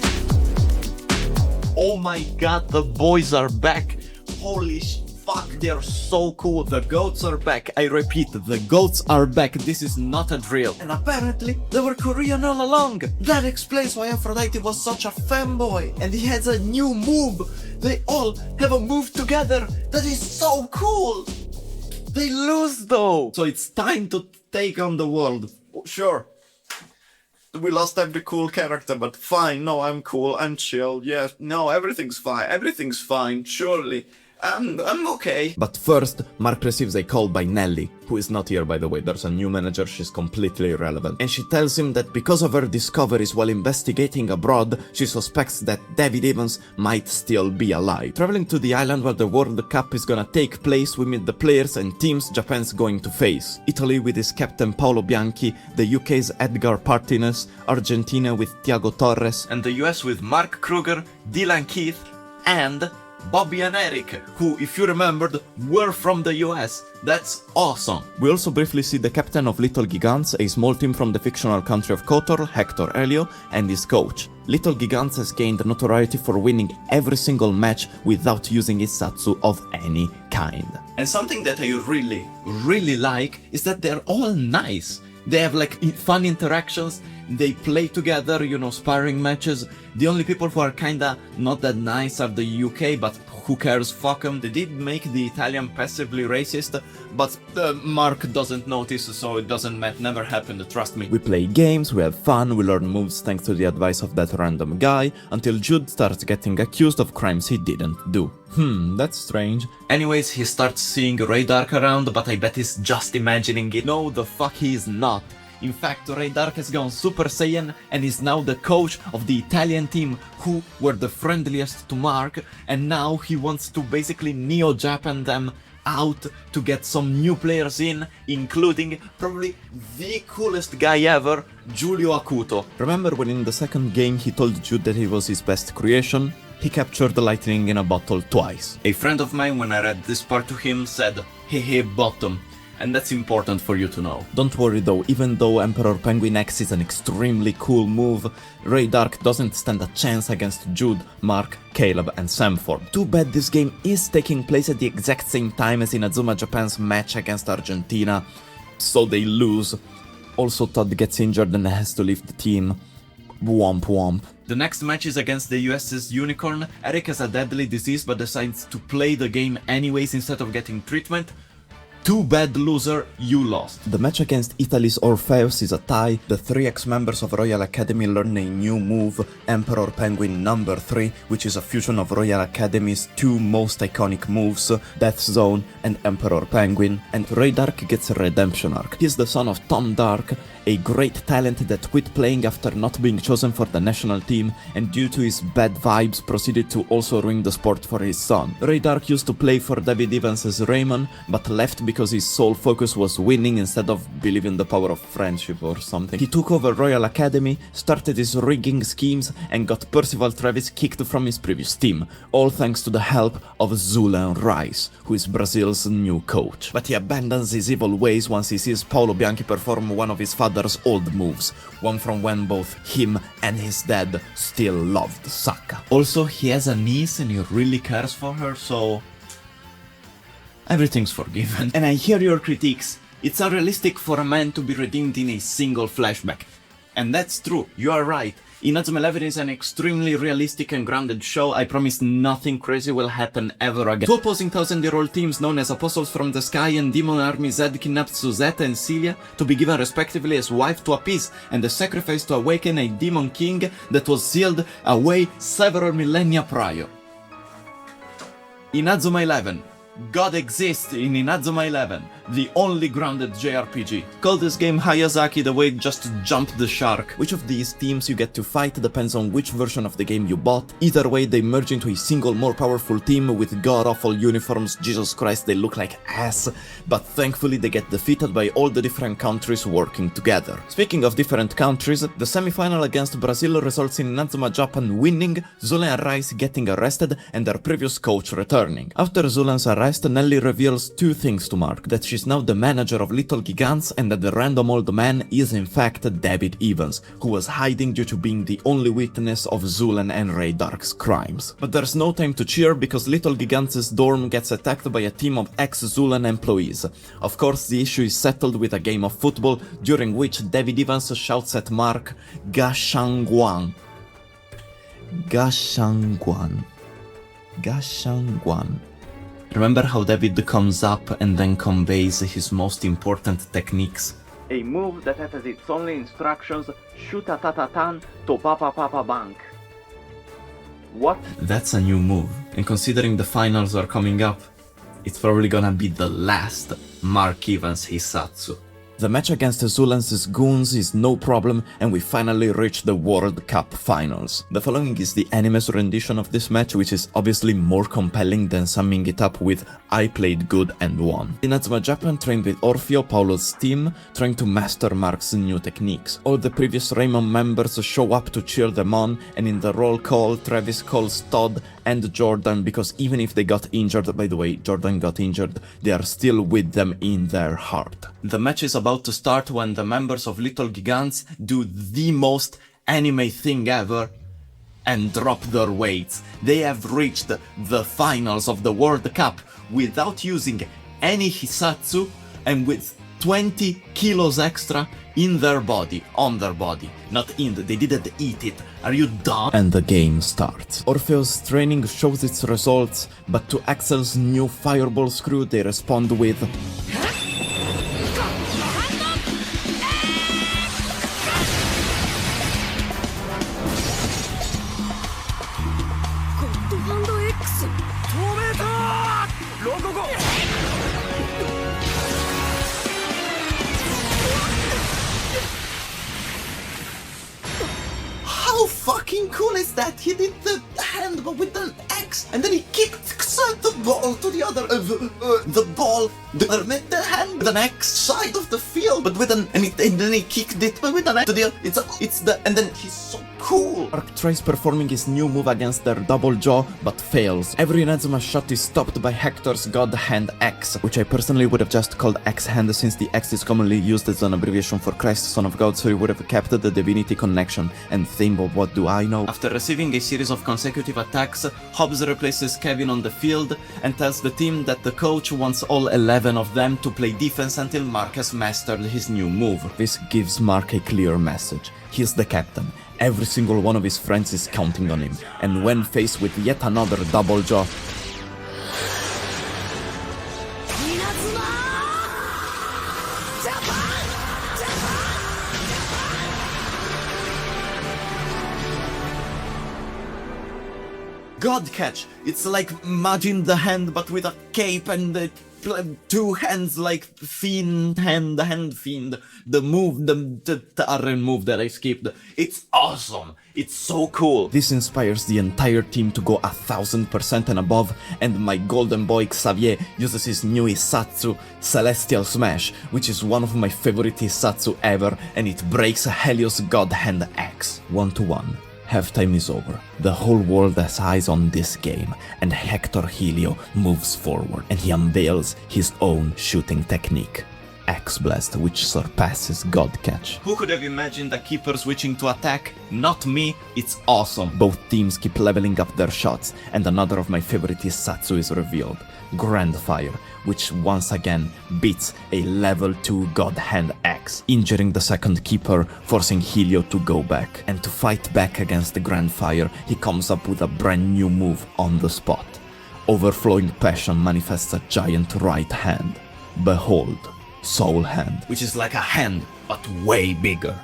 Oh my god, the boys are back. Holy fuck, they're so cool. The goats are back. I repeat, the goats are back. This is not a drill. And apparently, they were Korean all along. That explains why Aphrodite was such a fanboy. And he has a new move. They all have a move together. That is so cool. They lose though. So it's time to take on the world. Sure. We lost every cool character, but fine. No, I'm cool. I'm chill. Yes. No, everything's fine. Everything's fine. Surely. I'm okay. But first, Mark receives a call by Nelly, who is not here by the way. There's a new manager, she's completely irrelevant. And she tells him that because of her discoveries while investigating abroad, she suspects that David Evans might still be alive. Traveling to the island where the World Cup is gonna take place, we meet the players and teams Japan's going to face. Italy with his captain Paolo Bianchi, the UK's Edgar Partinus, Argentina with Thiago Torres, and the US with Mark Kruger, Dylan Keith, and Bobby and Eric, who, if you remembered, were from the US. That's awesome. We also briefly see the captain of Little Gigantes, a small team from the fictional country of Kotor, Hector Elio, and his coach. Little Gigantes has gained notoriety for winning every single match without using Isatsu of any kind. And something that I really like is that they're all nice. They have fun interactions, they play together, sparring matches. The only people who are kinda not that nice are the UK, but who cares, fuck them. They did make the Italian passively racist, but Mark doesn't notice, so it doesn't matter, never happened, trust me. We play games, we have fun, we learn moves thanks to the advice of that random guy, until Jude starts getting accused of crimes he didn't do. That's strange. Anyways, he starts seeing Ray Dark around, but I bet he's just imagining it. No, the fuck he is not. In fact, Ray Dark has gone Super Saiyan and is now the coach of the Italian team who were the friendliest to Mark, and now he wants to basically Neo-Japan them out to get some new players in, including probably the coolest guy ever, Giulio Acuto. Remember when in the second game he told Jude that he was his best creation? He captured the lightning in a bottle twice. A friend of mine, when I read this part to him, said, "Hey, bottom. And that's important for you to know. Don't worry though, even though Emperor Penguin X is an extremely cool move, Ray Dark doesn't stand a chance against Jude, Mark, Caleb and Samford. Too bad this game is taking place at the exact same time as Inazuma Japan's match against Argentina, so they lose. Also Todd gets injured and has to leave the team. Womp womp. The next match is against the US's Unicorn. Eric has a deadly disease but decides to play the game anyways instead of getting treatment. Too bad, loser, you lost. The match against Italy's Orpheus is a tie. The 3 ex-members of Royal Academy learn a new move, Emperor Penguin number 3, which is a fusion of Royal Academy's 2 most iconic moves, Death Zone and Emperor Penguin, and Ray Dark gets a redemption arc. He's the son of Tom Dark, a great talent that quit playing after not being chosen for the national team, and due to his bad vibes proceeded to also ruin the sport for his son. Ray Dark used to play for David Evans's Raymond, but left because his sole focus was winning instead of believing the power of friendship or something. He took over Royal Academy, started his rigging schemes, and got Percival Travis kicked from his previous team, all thanks to the help of Zulan Rice, who is Brazil's new coach. But he abandons his evil ways once he sees Paolo Bianchi perform one of his father's old moves, one from when both him and his dad still loved Saka. Also, he has a niece and he really cares for her, so everything's forgiven. And I hear your critiques. It's unrealistic for a man to be redeemed in a single flashback. And that's true, you are right. Inazuma 11 is an extremely realistic and grounded show. I promise nothing crazy will happen ever again. 2 opposing 1000-year-old teams known as Apostles from the Sky and Demon Army Z kidnapped Suzette and Celia to be given respectively as wife to Appease and a sacrifice to awaken a demon king that was sealed away several millennia prior. Inazuma 11. God exists in Inazuma 11, the only grounded JRPG. Call this game Hayazaki the way it just jumped the shark. Which of these teams you get to fight depends on which version of the game you bought. Either way, they merge into a single more powerful team with god-awful uniforms. Jesus Christ, they look like ass. But thankfully they get defeated by all the different countries working together. Speaking of different countries, the semi-final against Brazil results in Inazuma Japan winning, Zulan and Rice getting arrested, and their previous coach returning. After Zulan's arrest, Nelly reveals 2 things to Mark, that she's now the manager of Little Gigants and that the random old man is in fact David Evans, who was hiding due to being the only witness of Zulan and Ray Dark's crimes. But there's no time to cheer because Little Gigants' dorm gets attacked by a team of ex-Zulan employees. Of course, the issue is settled with a game of football, during which David Evans shouts at Mark, Gashangwan. Gashangwan. Gashangwan. Remember how David comes up and then conveys his most important techniques? A move that has its only instructions, shoot-a-ta-ta-tan to papa-papa-bank. What? That's a new move, and considering the finals are coming up, it's probably gonna be the last Mark Evans Hisatsu. The match against Zulan's goons is no problem, and we finally reach the World Cup finals. The following is the anime's rendition of this match, which is obviously more compelling than summing it up with I played good and won. Inazuma Japan trained with Orfeo, Paulo's team, trying to master Mark's new techniques. All the previous Raymond members show up to cheer them on, and in the roll call, Travis calls Todd and Jordan, because even if they got injured, by the way, Jordan got injured, they are still with them in their heart. The match is about to start when the members of Little Gigants do the most anime thing ever and drop their weights. They have reached the finals of the World Cup without using any Hisatsu and with 20 kilos extra in their body, on their body. Not in, they didn't eat it. Are you dumb? And the game starts. Orpheus' training shows its results, but to Axel's new fireball screw they respond with How fucking cool is that? He did the hand but with the X, and then he kicked the ball to the other, the hand, the next side of the field, but with an, and then he kicked it with an X to the, and then he's so cool. cool! Mark tries performing his new move against their double jaw, but fails. Every Inazuma shot is stopped by Hector's God Hand X, which I personally would have just called X-Hand since the X is commonly used as an abbreviation for Christ, Son of God, so he would have kept the divinity connection. And think of what do I know? After receiving a series of consecutive attacks, Hobbs replaces Kevin on the field and tells the team that the coach wants all 11 of them to play defense until Mark has mastered his new move. This gives Mark a clear message. He's the captain. Every single one of his friends is counting on him. And when faced with yet another double jaw, Inazuma! Japan! God catch! It's like Majin the Hand but with a cape and two hands like Fiend Hand, the Hand Fiend. The move, the Arren move that I skipped. It's awesome! It's so cool! This inspires the entire team to go 1000% and above, and my golden boy Xavier uses his new Isatsu, Celestial Smash, which is one of my favorite Isatsu ever, and it breaks Helios God Hand X. 1-1. Halftime is over. The whole world has eyes on this game, and Hector Helio moves forward, and he unveils his own shooting technique. X-Blast, which surpasses God Catch. Who could have imagined a keeper switching to attack? Not me, it's awesome. Both teams keep leveling up their shots, and another of my favorite Isatsu is revealed. Grandfire, which once again beats a level 2 God Hand X, injuring the second keeper, forcing Helio to go back. And to fight back against the Grandfire, he comes up with a brand new move on the spot. Overflowing passion manifests a giant right hand. Behold, Soul Hand, which is like a hand, but way bigger.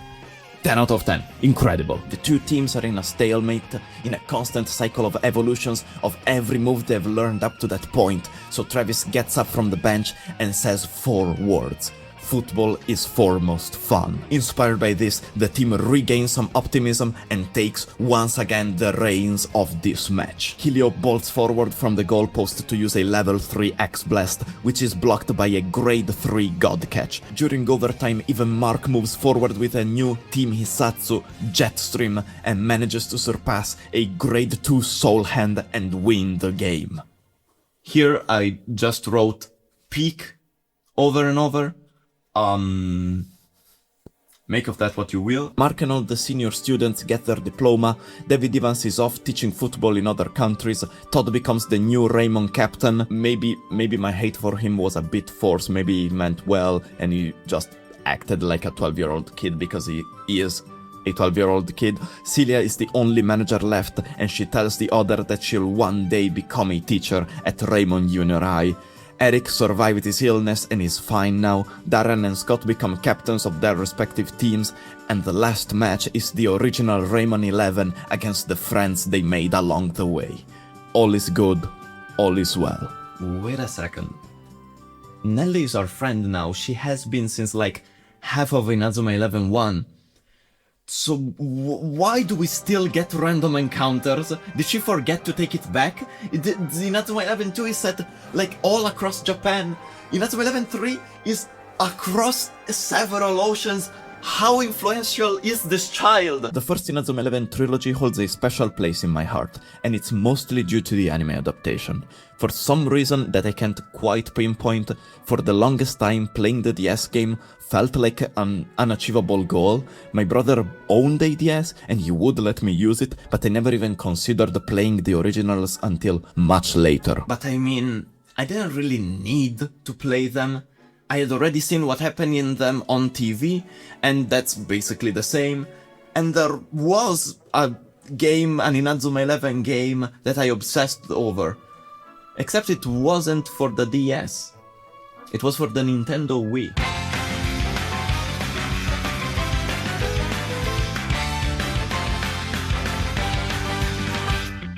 10 out of 10. Incredible. The two teams are in a stalemate, in a constant cycle of evolutions of every move they've learned up to that point. So Travis gets up from the bench and says 4 words. Football is foremost fun. Inspired by this, the team regains some optimism and takes once again the reins of this match. Helio bolts forward from the goalpost to use a level 3 X-Blast, which is blocked by a grade 3 God Catch. During overtime, even Mark moves forward with a new Team Hisatsu, Jetstream, and manages to surpass a grade 2 Soul Hand and win the game. Here I just wrote peak over and over. Make of that what you will. Mark and all the senior students get their diploma. David Evans is off teaching football in other countries. Todd becomes the new Raymond captain. Maybe my hate for him was a bit forced. Maybe he meant well and he just acted like a 12-year-old kid because he is a 12-year-old kid. Celia is the only manager left, and she tells the other that she'll one day become a teacher at Raymond Junior High. Eric survived his illness and is fine now. Darren and Scott become captains of their respective teams, and the last match is the original Raymond 11 against the friends they made along the way. All is good, all is well. Wait a second. Nelly is our friend now. She has been since like half of Inazuma 11 1. So why do we still get random encounters? Did she forget to take it back? The Inazuma 11 2 is set like all across Japan. Inazuma 11 3 is across several oceans. How influential is this child? The first Inazuma 11 trilogy holds a special place in my heart, and it's mostly due to the anime adaptation. For some reason that I can't quite pinpoint, for the longest time playing the DS game felt like an unachievable goal. My brother owned a DS and he would let me use it, but I never even considered playing the originals until much later. But I mean, I didn't really need to play them. I had already seen what happened in them on TV, and that's basically the same. And there was a game, an Inazuma 11 game, that I obsessed over. Except it wasn't for the DS. It was for the Nintendo Wii.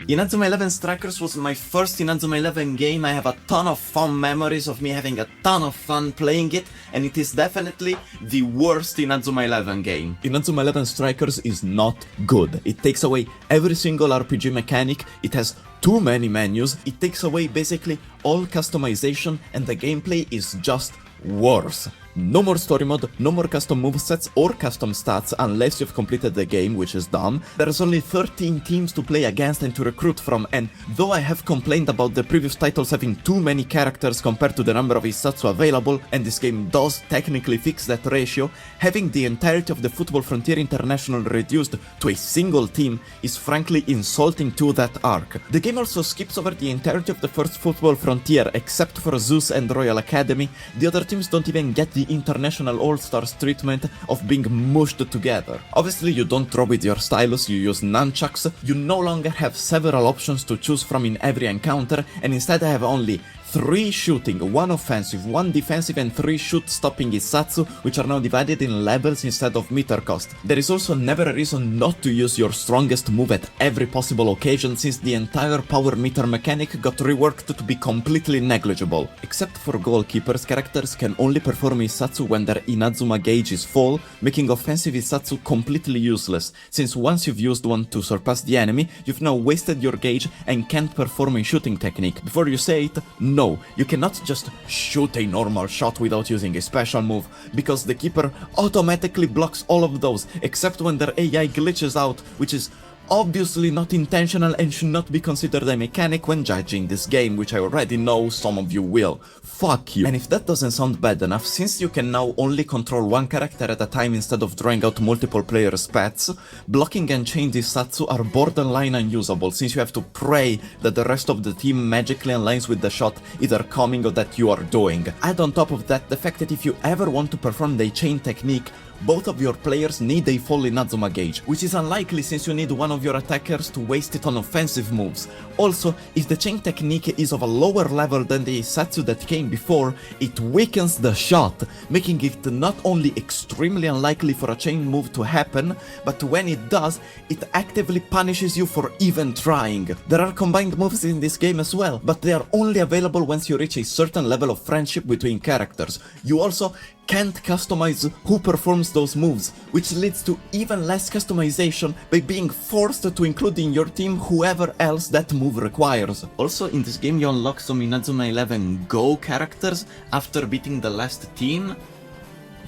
Inazuma 11 Strikers was my first Inazuma 11 game. I have a ton of fond memories of me having a ton of fun playing it, and it is definitely the worst Inazuma 11 game. Inazuma 11 Strikers is not good. It takes away every single RPG mechanic, it has too many menus, it takes away basically all customization, and the gameplay is just worse. No more story mode, no more custom movesets or custom stats unless you've completed the game, which is dumb. There's only 13 teams to play against and to recruit from, and though I have complained about the previous titles having too many characters compared to the number of Isatsu available, and this game does technically fix that ratio, having the entirety of the Football Frontier International reduced to a single team is frankly insulting to that arc. The game also skips over the entirety of the first Football Frontier except for Zeus and Royal Academy. The other teams don't even get the International All-Stars treatment of being mushed together. Obviously you don't draw with your stylus, you use nunchucks, you no longer have several options to choose from in every encounter, and instead have only 3 shooting, 1 offensive, 1 defensive and 3 shoot-stopping Isatsu, which are now divided in levels instead of meter cost. There is also never a reason not to use your strongest move at every possible occasion, since the entire power meter mechanic got reworked to be completely negligible. Except for goalkeepers, characters can only perform Isatsu when their Inazuma gauge is full, making offensive Isatsu completely useless, since once you've used one to surpass the enemy, you've now wasted your gauge and can't perform a shooting technique. Before you say it, no, you cannot just shoot a normal shot without using a special move, because the keeper automatically blocks all of those, except when their AI glitches out, which is obviously not intentional and should not be considered a mechanic when judging this game, which I already know some of you will. Fuck you. And if that doesn't sound bad enough, since you can now only control one character at a time instead of drawing out multiple players' pets, blocking and chain Isatsu are borderline unusable, since you have to pray that the rest of the team magically aligns with the shot either coming or that you are doing. Add on top of that the fact that if you ever want to perform the chain technique, both of your players need a full Inazuma gauge, which is unlikely since you need one of your attackers to waste it on offensive moves. Also, if the chain technique is of a lower level than the Isatsu that came before, it weakens the shot, making it not only extremely unlikely for a chain move to happen, but when it does, it actively punishes you for even trying. There are combined moves in this game as well, but they are only available once you reach a certain level of friendship between characters. You also can't customize who performs those moves, which leads to even less customization by being forced to include in your team whoever else that move requires. Also, in this game you unlock some Inazuma 11 GO characters after beating the last team,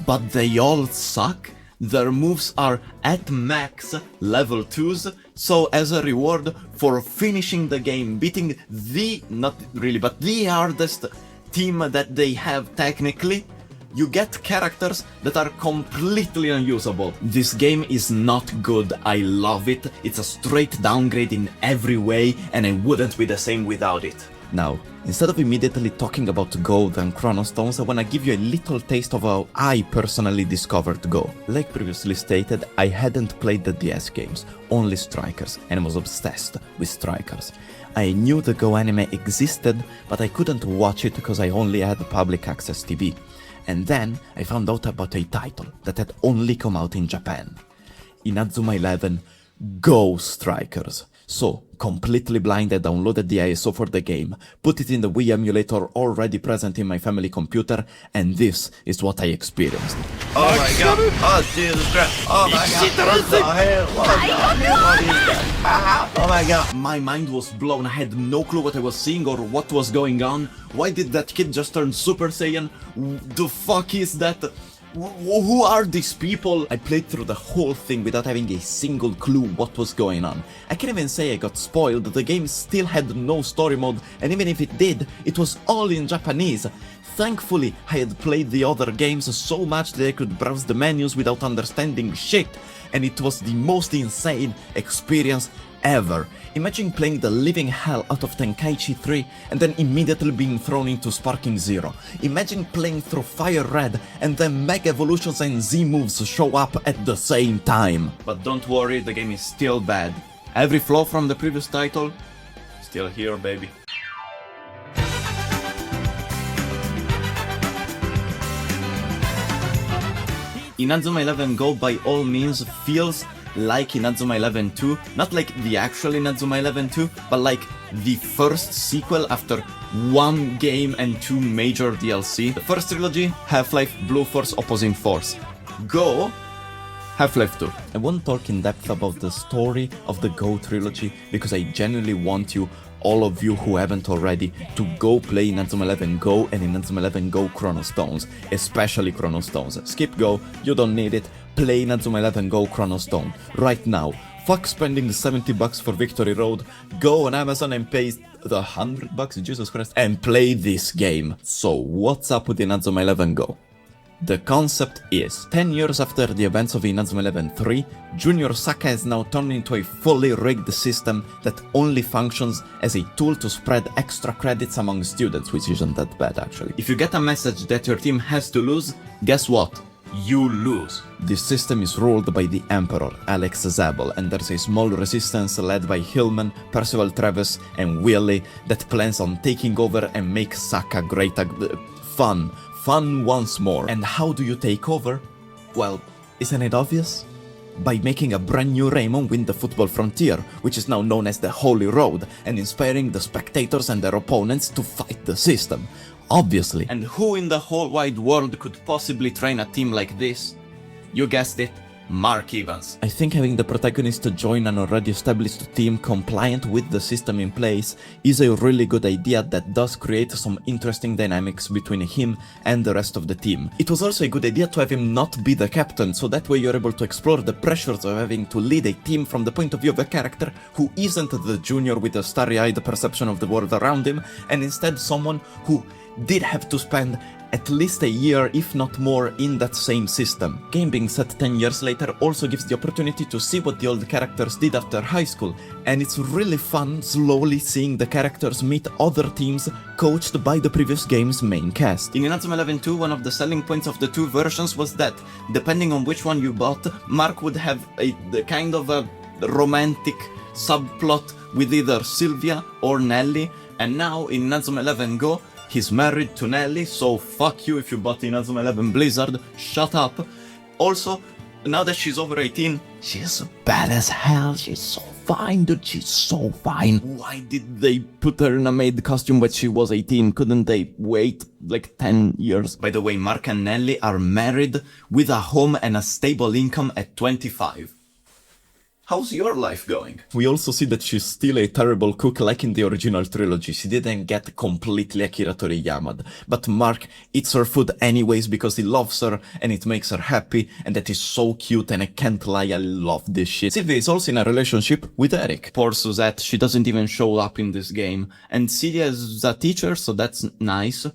but they all suck. Their moves are at max level 2s, so as a reward for finishing the game, beating not really, but the hardest team that they have technically, you get characters that are completely unusable. This game is not good, I love it, it's a straight downgrade in every way, and I wouldn't be the same without it. Now, instead of immediately talking about Go and Chrono Stones, I wanna give you a little taste of how I personally discovered Go. Like previously stated, I hadn't played the DS games, only Strikers, and was obsessed with Strikers. I knew the Go anime existed, but I couldn't watch it because I only had public access TV. And then I found out about a title that had only come out in Japan. Inazuma 11 GO Strikers. So, completely blind, I downloaded the ISO for the game, put it in the Wii emulator already present in my family computer, and this is what I experienced. Oh my god! Oh Jesus Christ! Oh my god! What the hell? What the hell? What is that? Oh my god! My mind was blown, I had no clue what I was seeing or what was going on. Why did that kid just turn Super Saiyan? The fuck is that? Who are these people? I played through the whole thing without having a single clue what was going on. I can't even say I got spoiled, the game still had no story mode, and even if it did, it was all in Japanese. Thankfully, I had played the other games so much that I could browse the menus without understanding shit, and it was the most insane experience ever. Imagine playing the living hell out of Tenkaichi 3 and then immediately being thrown into Sparking Zero. Imagine playing through Fire Red and then Mega Evolutions and Z moves show up at the same time. But don't worry, the game is still bad. Every flaw from the previous title, still here, baby. Inazuma 11 GO by all means feels like Inazuma 11 2, not like the actual Inazuma 11 2, but like the first sequel after one game and 2 major DLC. The first trilogy, Half-Life, Blue Force, Opposing Force. Go, Half-Life 2. I won't talk in depth about the story of the Go trilogy because I genuinely want you all of you who haven't already to go play Inazuma 11 GO and Inazuma 11 GO Chrono Stones, especially Chrono Stones. Skip GO, you don't need it, play Inazuma 11 GO Chrono Stone right now. Fuck spending the $70 for Victory Road, go on Amazon and pay the $100, Jesus Christ, and play this game. So what's up with Inazuma 11 GO? The concept is, 10 years after the events of Inazuma 11 3, Junior Saka has now turned into a fully rigged system that only functions as a tool to spread extra credits among students, which isn't that bad actually. If you get a message that your team has to lose, guess what? You lose. This system is ruled by the Emperor, Alex Zabel, and there's a small resistance led by Hillman, Percival Travis, and Willie that plans on taking over and make Saka great fun once more. And how do you take over? Well, isn't it obvious? By making a brand new Raymond win the football frontier, which is now known as the Holy Road, and inspiring the spectators and their opponents to fight the system. Obviously. And who in the whole wide world could possibly train a team like this? You guessed it, Mark Evans. I think having the protagonist join an already established team compliant with the system in place is a really good idea that does create some interesting dynamics between him and the rest of the team. It was also a good idea to have him not be the captain, so that way you're able to explore the pressures of having to lead a team from the point of view of a character who isn't the junior with a starry-eyed perception of the world around him, and instead someone who did have to spend at least a year, if not more, in that same system. Game being set 10 years later also gives the opportunity to see what the old characters did after high school, and it's really fun slowly seeing the characters meet other teams coached by the previous game's main cast. In Inazuma 11 2, one of the selling points of the two versions was that, depending on which one you bought, Mark would have the kind of a romantic subplot with either Sylvia or Nelly, and now in Inazuma 11 GO, he's married to Nelly, so fuck you if you bought Inazuma 11 Blizzard, shut up. Also, now that she's over 18, she's bad as hell, she's so fine, dude, she's so fine. Why did they put her in a maid costume when she was 18? Couldn't they wait like 10 years? By the way, Mark and Nelly are married with a home and a stable income at 25. How's your life going? We also see that she's still a terrible cook like in the original trilogy. She didn't get completely Akira Toriyama. But Mark eats her food anyways because he loves her and it makes her happy, and that is so cute, and I can't lie, I love this shit. Sylvia is also in a relationship with Eric. Poor Suzette, she doesn't even show up in this game. And Celia is a teacher, so that's nice.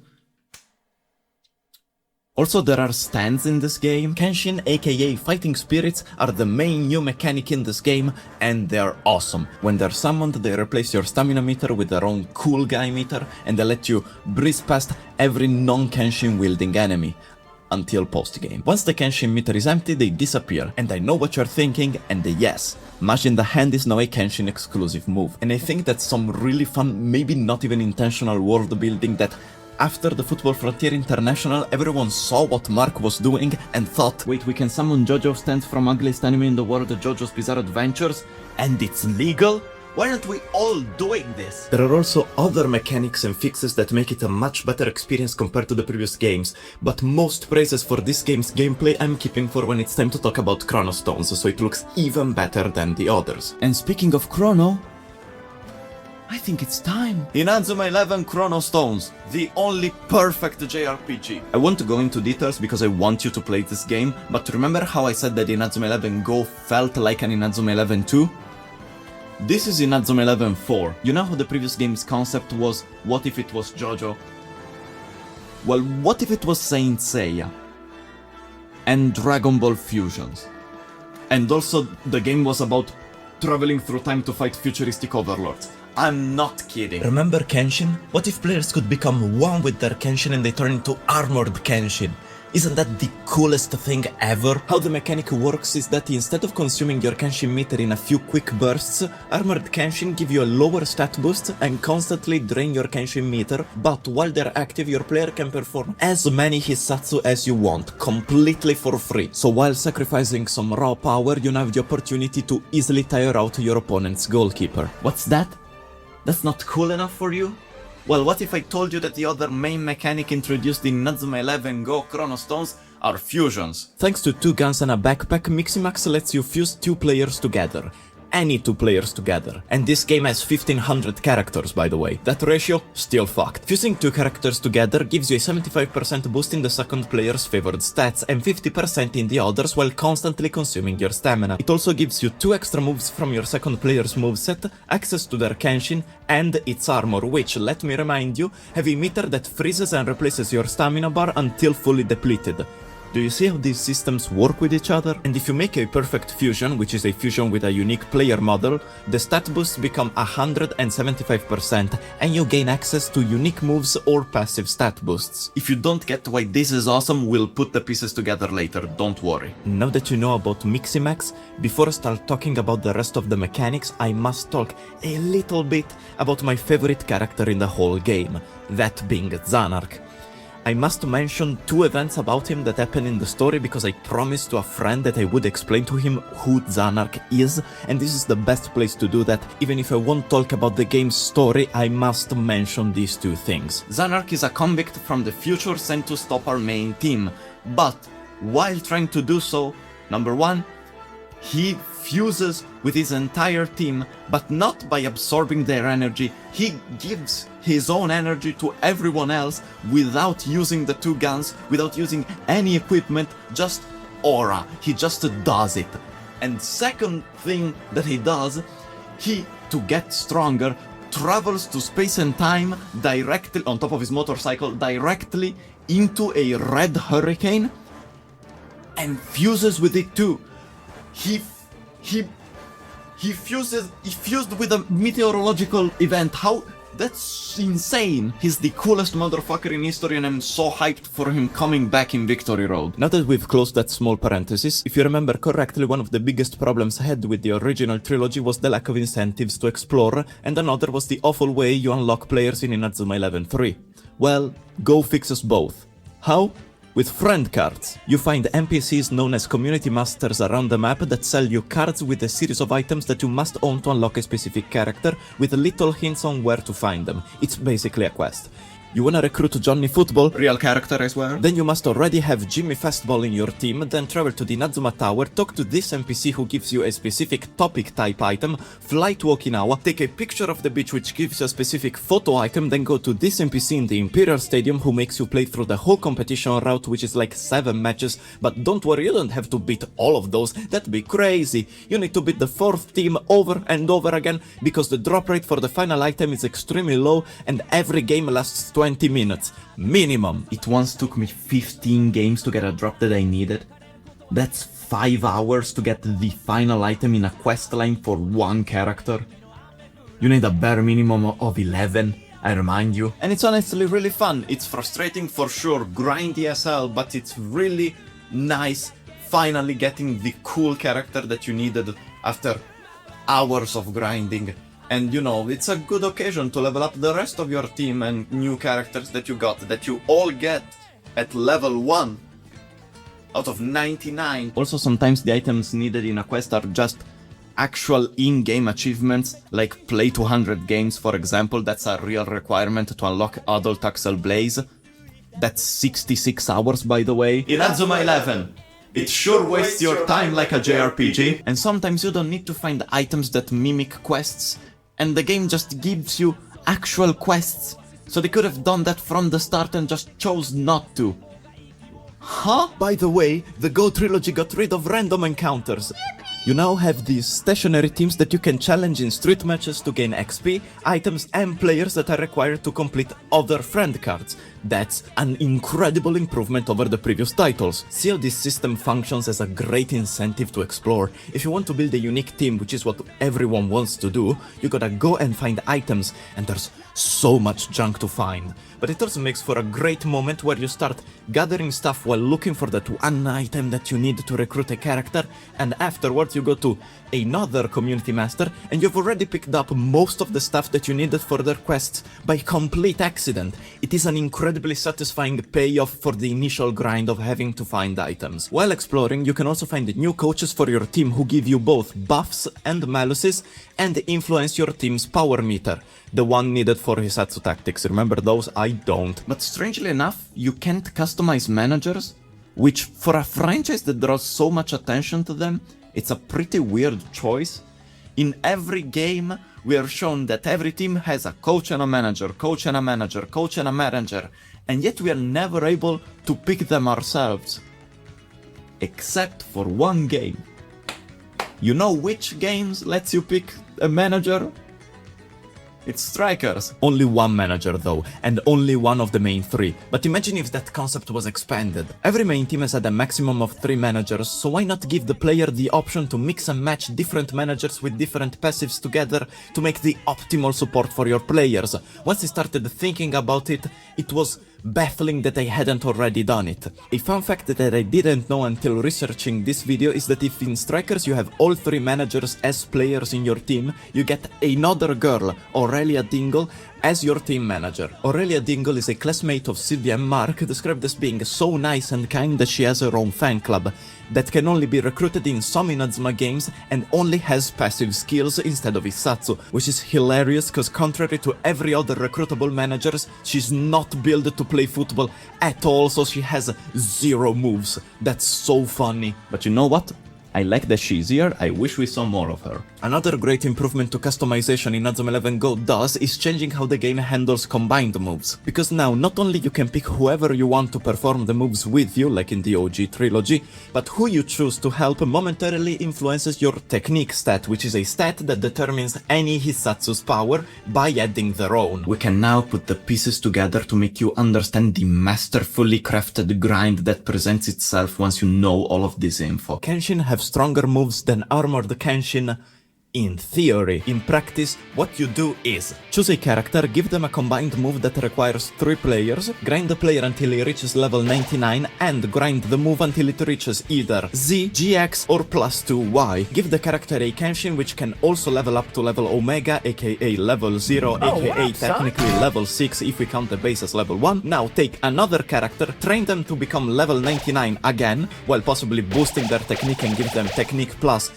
Also, there are stands in this game. Kenshin, aka Fighting Spirits, are the main new mechanic in this game, and they're awesome. When they're summoned, they replace your stamina meter with their own cool guy meter, and they let you breeze past every non-Kenshin wielding enemy. Until post-game. Once the Kenshin meter is empty, they disappear, and I know what you're thinking, and yes, Mash in the hand is now a Kenshin exclusive move. And I think that's some really fun, maybe not even intentional world building that after the Football Frontier International, everyone saw what Mark was doing and thought, wait, we can summon JoJo stands from ugliest anime in the world, JoJo's Bizarre Adventures, and it's legal? Why aren't we all doing this? There are also other mechanics and fixes that make it a much better experience compared to the previous games, but most praises for this game's gameplay I'm keeping for when it's time to talk about Chrono Stones, so it looks even better than the others. And speaking of Chrono, I think it's time. Inazuma 11 Chrono Stones, the only perfect JRPG. I want to go into details because I want you to play this game, but remember how I said that Inazuma 11 GO felt like an Inazuma 11 2? This is Inazuma 11 4. You know how the previous game's concept was, what if it was JoJo? Well, what if it was Saint Seiya? And Dragon Ball fusions? And also, the game was about traveling through time to fight futuristic overlords. I'm not kidding. Remember Kenshin? What if players could become one with their Kenshin and they turn into armored Kenshin? Isn't that the coolest thing ever? How the mechanic works is that instead of consuming your Kenshin meter in a few quick bursts, armored Kenshin give you a lower stat boost and constantly drain your Kenshin meter, but while they're active your player can perform as many Hisatsu as you want, completely for free. So while sacrificing some raw power, you have the opportunity to easily tire out your opponent's goalkeeper. What's that? That's not cool enough for you? Well, what if I told you that the other main mechanic introduced in Inazuma 11 GO Chrono Stones are fusions? Thanks to 2 guns and a backpack, Miximax lets you fuse 2 players together. any two players together. And this game has 1500 characters, by the way. That ratio, still fucked. Fusing two characters together gives you a 75% boost in the second player's favored stats and 50% in the others while constantly consuming your stamina. It also gives you 2 extra moves from your second player's moveset, access to their Kenshin, and its armor, which, let me remind you, have a meter that freezes and replaces your stamina bar until fully depleted. Do you see how these systems work with each other? And if you make a perfect fusion, which is a fusion with a unique player model, the stat boosts become 175% and you gain access to unique moves or passive stat boosts. If you don't get why this is awesome, we'll put the pieces together later, don't worry. Now that you know about Miximax, before I start talking about the rest of the mechanics, I must talk a little bit about my favorite character in the whole game, that being Xanark. I must mention 2 events about him that happen in the story because I promised to a friend that I would explain to him who Xanark is, and this is the best place to do that. Even if I won't talk about the game's story, I must mention these 2 things. Xanark is a convict from the future sent to stop our main team, but while trying to do so, number 1, he fuses with his entire team, but not by absorbing their energy. He gives his own energy to everyone else without using the 2 guns, without using any equipment, just aura. He just does it. And second thing that he does, he, to get stronger, travels to space and time directly, on top of his motorcycle, directly into a red hurricane and fuses with it too. He fused with a meteorological event. How? That's insane. He's the coolest motherfucker in history and I'm so hyped for him coming back in Victory Road. Now that we've closed that small parenthesis, if you remember correctly, one of the biggest problems I had with the original trilogy was the lack of incentives to explore, and another was the awful way you unlock players in Inazuma 11-3. Well, Go fixes both. How? With friend cards. You find NPCs known as community masters around the map that sell you cards with a series of items that you must own to unlock a specific character, with little hints on where to find them. It's basically a quest. You wanna recruit Johnny Football? Real character, I swear. Then you must already have Jimmy Fastball in your team, then travel to the Inazuma Tower, talk to this NPC who gives you a specific topic type item, fly to Okinawa, take a picture of the beach which gives you a specific photo item, then go to this NPC in the Imperial Stadium who makes you play through the whole competition route, which is like 7 matches, but don't worry, you don't have to beat all of those, that'd be crazy. You need to beat the 4th team over and over again, because the drop rate for the final item is extremely low, and every game lasts 20 minutes, minimum. It once took me 15 games to get a drop that I needed. That's 5 hours to get the final item in a questline for 1 character. You need a bare minimum of 11, I remind you. And it's honestly really fun. It's frustrating for sure, grindy as hell, but it's really nice finally getting the cool character that you needed after hours of grinding. And you know, it's a good occasion to level up the rest of your team and new characters that you got, that you all get at level 1 out of 99. Also, sometimes the items needed in a quest are just actual in-game achievements, like play 200 games, for example. That's a real requirement to unlock Adult Axel Blaze. That's 66 hours, by the way. Inazuma 11. It sure wastes your time like a JRPG. And sometimes you don't need to find items that mimic quests, and the game just gives you actual quests. So they could have done that from the start and just chose not to. Huh? By the way, the Go trilogy got rid of random encounters. You now have these stationary teams that you can challenge in street matches to gain XP, items, and players that are required to complete other friend cards. That's an incredible improvement over the previous titles. See how this system functions as a great incentive to explore. If you want to build a unique team, which is what everyone wants to do, you gotta go and find items, and there's so much junk to find. But it also makes for a great moment where you start gathering stuff while looking for that one item that you need to recruit a character, and afterwards you go to another community master and you've already picked up most of the stuff that you needed for their quests by complete accident. It is an incredibly satisfying payoff for the initial grind of having to find items. While exploring, you can also find new coaches for your team who give you both buffs and maluses and influence your team's power meter. The one needed for Hisatsu tactics, remember those? I don't. But strangely enough, you can't customize managers, which for a franchise that draws so much attention to them, it's a pretty weird choice. In every game, we are shown that every team has a coach and a manager, coach and a manager, coach and a manager, and yet we are never able to pick them ourselves. Except for one game. You know which games lets you pick a manager? It's Strikers. Only one manager though, and only one of the main three. But imagine if that concept was expanded. Every main team has had a maximum of 3 managers, so why not give the player the option to mix and match different managers with different passives together to make the optimal support for your players? Once I started thinking about it, it was baffling that I hadn't already done it. A fun fact that I didn't know until researching this video is that if in Strikers you have all 3 managers as players in your team, you get another girl, Aurelia Dingle, as your team manager. Aurelia Dingle is a classmate of Sylvia and Mark, described as being so nice and kind that she has her own fan club that can only be recruited in some Inazuma games and only has passive skills instead of Isatsu, which is hilarious because contrary to every other recruitable managers, she's not built to play football at all, so she has 0 moves. That's so funny. But you know what? I like that she's here, I wish we saw more of her. Another great improvement to customization Inazuma 11 GO does is changing how the game handles combined moves. Because now not only you can pick whoever you want to perform the moves with you, like in the OG trilogy, but who you choose to help momentarily influences your technique stat, which is a stat that determines any Hisatsu's power by adding their own. We can now put the pieces together to make you understand the masterfully crafted grind that presents itself once you know all of this info. Kenshin have stronger moves than armored Kenshin in theory. In practice, what you do is choose a character, give them a combined move that requires 3 players, grind the player until he reaches level 99, and grind the move until it reaches either Z, GX, or +2 Y. Give the character a Kenshin which can also level up to level Omega, aka level 0, aka technically level 6 if we count the base as level 1. Now take another character, train them to become level 99 again, while possibly boosting their technique and give them technique plus,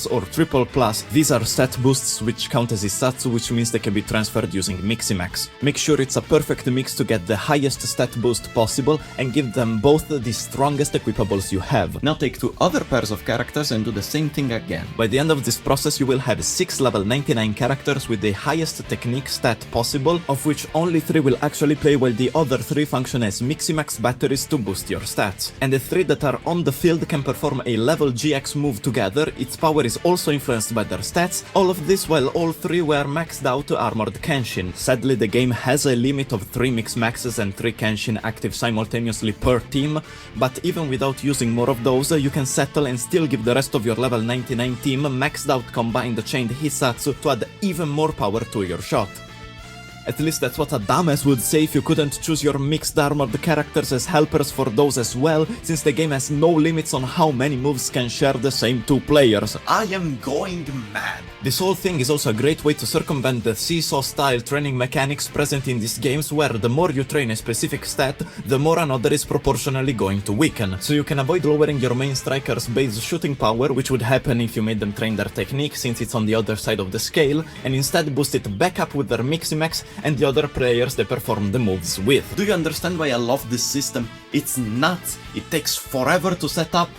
or triple plus. These are stat boosts which count as Isatsu, which means they can be transferred using Miximax. Make sure it's a perfect mix to get the highest stat boost possible and give them both the strongest equipables you have. Now take 2 other pairs of characters and do the same thing again. By the end of this process you will have 6 level 99 characters with the highest technique stat possible, of which only 3 will actually play while the other 3 function as Miximax batteries to boost your stats. And the 3 that are on the field can perform a level GX move together. Its power is also influenced by their stats, all of this while all 3 were maxed out to armored Kenshin. Sadly the game has a limit of 3 mix maxes and 3 Kenshin active simultaneously per team, but even without using more of those, you can settle and still give the rest of your level 99 team maxed out combined chained Hisatsu to add even more power to your shot. At least that's what a dumbass would say if you couldn't choose your mixed armored characters as helpers for those as well, since the game has no limits on how many moves can share the same 2 players. I am going mad. This whole thing is also a great way to circumvent the seesaw-style training mechanics present in these games, where the more you train a specific stat, the more another is proportionally going to weaken. So you can avoid lowering your main striker's base shooting power, which would happen if you made them train their technique since it's on the other side of the scale, and instead boost it back up with their Miximax and the other players they perform the moves with. Do you understand why I love this system? It's nuts. It takes forever to set up,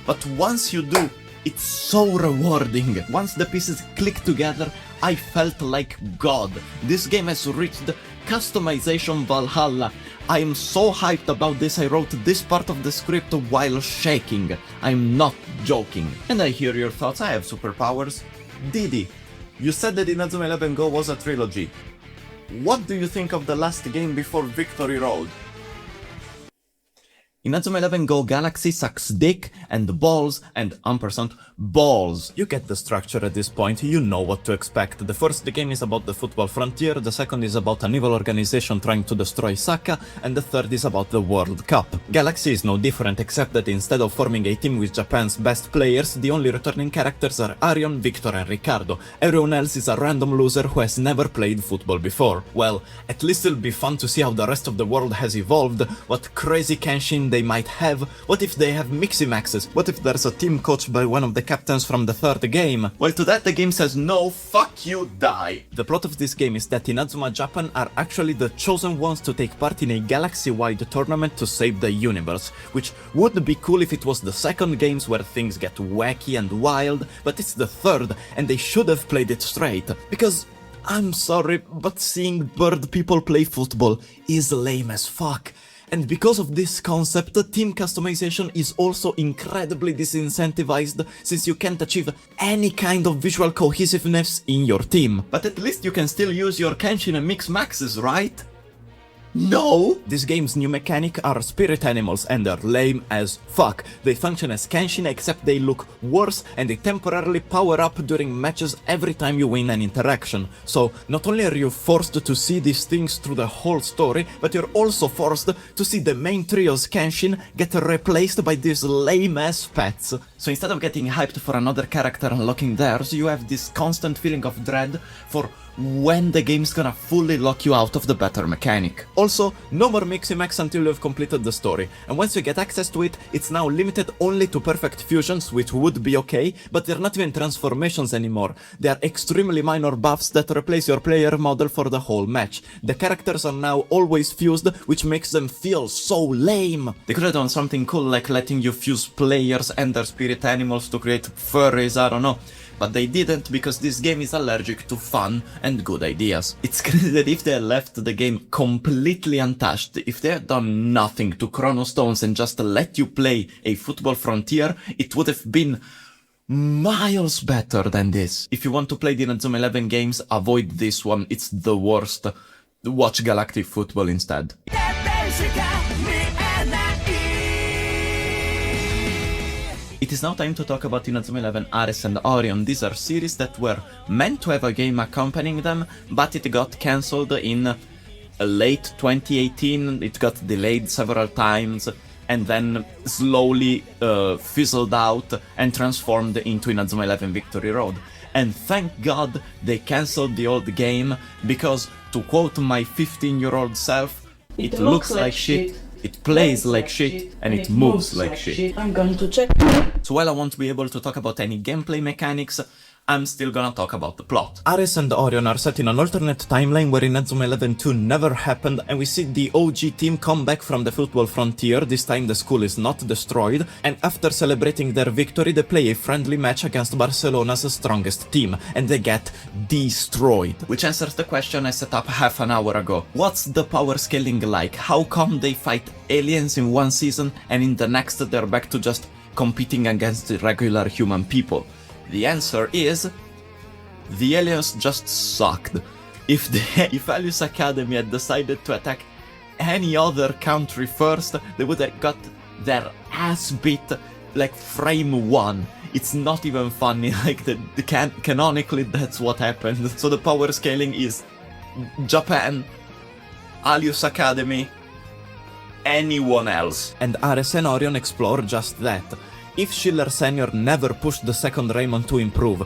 but once you do, it's so rewarding. Once the pieces click together, I felt like God. This game has reached customization Valhalla. I am so hyped about this, I wrote this part of the script while shaking. I'm not joking. And I hear your thoughts, I have superpowers. Didi, you said that Inazuma 11 GO was a trilogy. What do you think of the last game before Victory Road? Inazuma 11 GO Galaxy sucks dick and balls and ampersand balls. You get the structure at this point, you know what to expect. The first game is about the football frontier, the second is about an evil organization trying to destroy Saka, and the third is about the World Cup. Galaxy is no different, except that instead of forming a team with Japan's best players, the only returning characters are Orion, Victor and Ricardo. Everyone else is a random loser who has never played football before. Well, at least it'll be fun to see how the rest of the world has evolved, what crazy Kenshin they might have? What if they have mixi-maxes? What if there's a team coached by one of the captains from the third game? Well, to that the game says no, fuck you, die. The plot of this game is that Inazuma Japan are actually the chosen ones to take part in a galaxy-wide tournament to save the universe, which would be cool if it was the second games where things get wacky and wild, but it's the third, and they should have played it straight, because I'm sorry, but seeing bird people play football is lame as fuck. And because of this concept, team customization is also incredibly disincentivized, since you can't achieve any kind of visual cohesiveness in your team. But at least you can still use your Kenshin and mix maxes, right? No! This game's new mechanic are spirit animals, and they're lame as fuck. They function as Kenshin, except they look worse, and they temporarily power up during matches every time you win an interaction. So, not only are you forced to see these things through the whole story, but you're also forced to see the main trio's Kenshin get replaced by these lame-ass pets. So instead of getting hyped for another character unlocking theirs, you have this constant feeling of dread for when the game's gonna fully lock you out of the better mechanic. Also, no more Mixi-Max until you've completed the story, and once you get access to it, it's now limited only to perfect fusions, which would be okay, but they're not even transformations anymore. They are extremely minor buffs that replace your player model for the whole match. The characters are now always fused, which makes them feel so lame. They could have done something cool like letting you fuse players and their spirit animals to create furries, I don't know. But they didn't, because this game is allergic to fun and good ideas. It's crazy that if they had left the game completely untouched, if they had done nothing to Chrono Stones and just let you play a football frontier, it would have been miles better than this. If you want to play the Inazuma 11 games, avoid this one, it's the worst. Watch Galactic Football instead. It is now time to talk about Inazuma 11 Ares and Orion. These are series that were meant to have a game accompanying them, but it got cancelled in late 2018, it got delayed several times, and then slowly fizzled out and transformed into Inazuma 11 Victory Road. And thank God they cancelled the old game, because, to quote my 15-year-old self, it looks like shit. It plays like shit, and it moves like shit. I'm going to check. So while I won't be able to talk about any gameplay mechanics, I'm still gonna talk about the plot. Ares and Orion are set in an alternate timeline where Inazuma 11 2 never happened, and we see the OG team come back from the football frontier. This time the school is not destroyed, and after celebrating their victory, they play a friendly match against Barcelona's strongest team, and they get destroyed. Which answers the question I set up half an hour ago. What's the power scaling like? How come they fight aliens in one season, and in the next they're back to just competing against regular human people? The answer is, the aliens just sucked. If Alius Academy had decided to attack any other country first, they would have got their ass beat like frame one. It's not even funny, like canonically that's what happened. So the power scaling is Japan, Alius Academy, anyone else. And Ares and Orion explore just that. If Schiller Sr. never pushed the second Raymond to improve,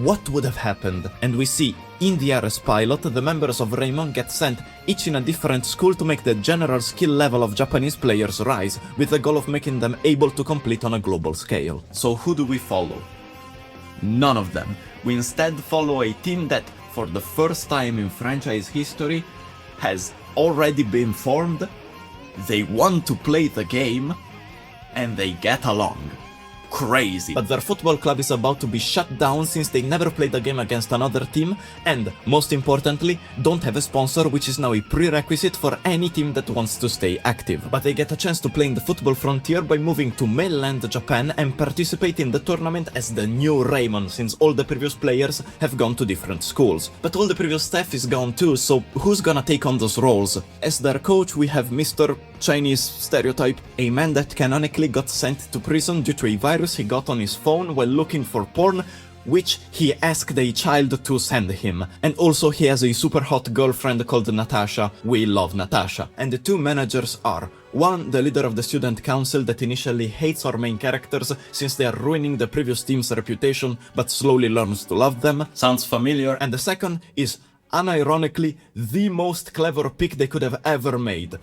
what would have happened? And we see, in the Ares pilot, the members of Raymond get sent each in a different school to make the general skill level of Japanese players rise, with the goal of making them able to compete on a global scale. So who do we follow? None of them. We instead follow a team that, for the first time in franchise history, has already been formed, they want to play the game, and they get along. Crazy. But their football club is about to be shut down since they never played a game against another team, and, most importantly, don't have a sponsor, which is now a prerequisite for any team that wants to stay active. But they get a chance to play in the football frontier by moving to mainland Japan and participate in the tournament as the new Raymond, since all the previous players have gone to different schools. But all the previous staff is gone too, so who's gonna take on those roles? As their coach, we have Mr. Chinese stereotype, a man that canonically got sent to prison due to a virus he got on his phone while looking for porn, which he asked a child to send him. And also he has a super hot girlfriend called Natasha. We love Natasha. And the two managers are: one, the leader of the student council that initially hates our main characters since they are ruining the previous team's reputation, but slowly learns to love them. Sounds familiar. And the second is, unironically, the most clever pick they could have ever made.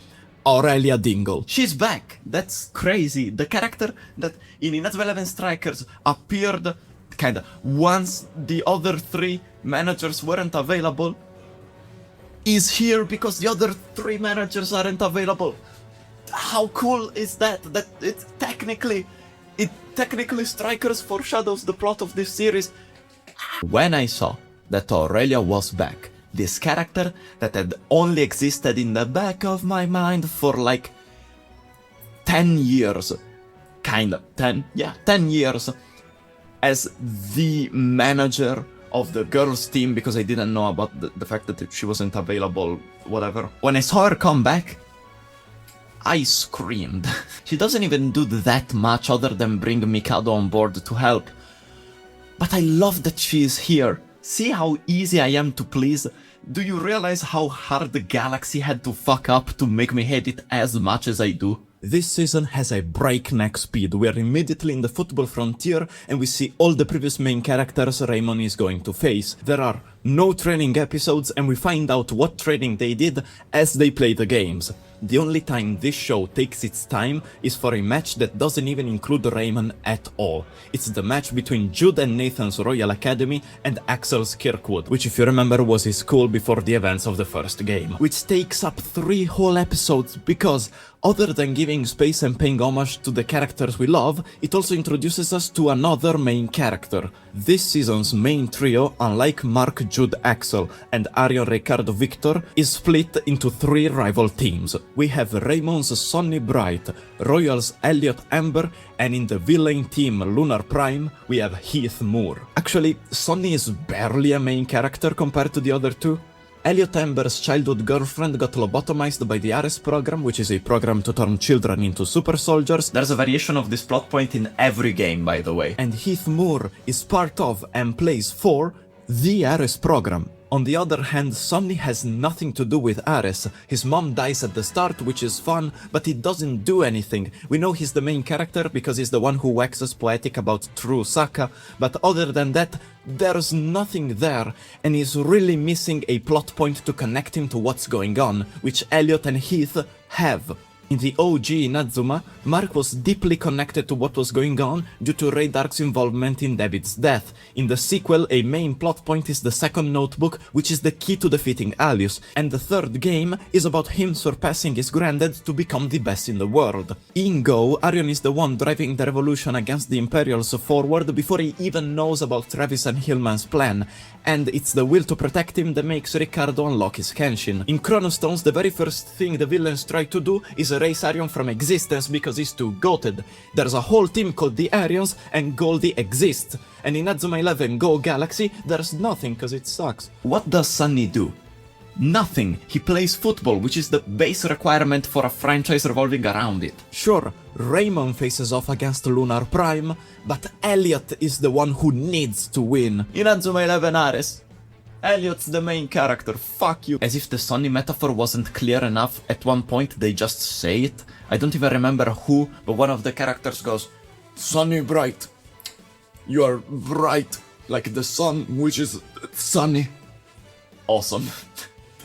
Aurelia Dingle. She's back. That's crazy. The character that in Inazuma 11 Strikers appeared kinda once the other 3 managers weren't available is here because the other 3 managers aren't available. How cool is that? That it technically Strikers foreshadows the plot of this series. When I saw that Aurelia was back, this character that had only existed in the back of my mind for like 10 years, 10 years, as the manager of the girls team because I didn't know about the fact that she wasn't available, whatever. When I saw her come back, I screamed. She doesn't even do that much other than bring Mikado on board to help. But I love that she is here. See how easy I am to please? Do you realize how hard the Galaxy had to fuck up to make me hate it as much as I do? This season has a breakneck speed. We are immediately in the football frontier and we see all the previous main characters Raymond is going to face. There are no training episodes and we find out what training they did as they play the games. The only time this show takes its time is for a match that doesn't even include Raymond at all. It's the match between Jude and Nathan's Royal Academy and Axel's Kirkwood, which if you remember was his school before the events of the first game. Which takes up 3 whole episodes because, other than giving space and paying homage to the characters we love, it also introduces us to another main character. This season's main trio, unlike Mark, Jude, Axel, and Arion, Ricardo, Victor, is split into 3 rival teams. We have Raymond's Sonny Bright, Royal's Elliot Amber, and in the villain team Lunar Prime, we have Heath Moore. Actually, Sonny is barely a main character compared to the other 2. Elliot Amber's childhood girlfriend got lobotomized by the Ares program, which is a program to turn children into super soldiers. There's a variation of this plot point in every game, by the way. And Heath Moore is part of and plays for the Ares program. On the other hand, Sonny has nothing to do with Ares. His mom dies at the start, which is fun, but he doesn't do anything. We know he's the main character because he's the one who waxes poetic about true Saka, but other than that, there's nothing there, and he's really missing a plot point to connect him to what's going on, which Elliot and Heath have. In the OG Inazuma, Mark was deeply connected to what was going on due to Ray Dark's involvement in David's death. In the sequel, a main plot point is the second notebook, which is the key to defeating Alius, and the third game is about him surpassing his granddad to become the best in the world. In Go, Orion is the one driving the revolution against the Imperials forward before he even knows about Travis and Hillman's plan, and it's the will to protect him that makes Ricardo unlock his Kenshin. In Chrono Stones, the very first thing the villains try to do is erase Orion from existence because he's too goated. There's a whole team called the Arians, and Goldie exists. And in Inazuma 11 GO Galaxy, there's nothing cause it sucks. What does Sonny do? Nothing. He plays football, which is the base requirement for a franchise revolving around it. Sure, Raymond faces off against Lunar Prime, but Elliot is the one who needs to win. Inazuma 11 Ares. Elliot's the main character, fuck you. As if the Sonny metaphor wasn't clear enough, at one point they just say it. I don't even remember who, but one of the characters goes, "Sonny Bright, you are bright, like the sun, which is sunny." Awesome.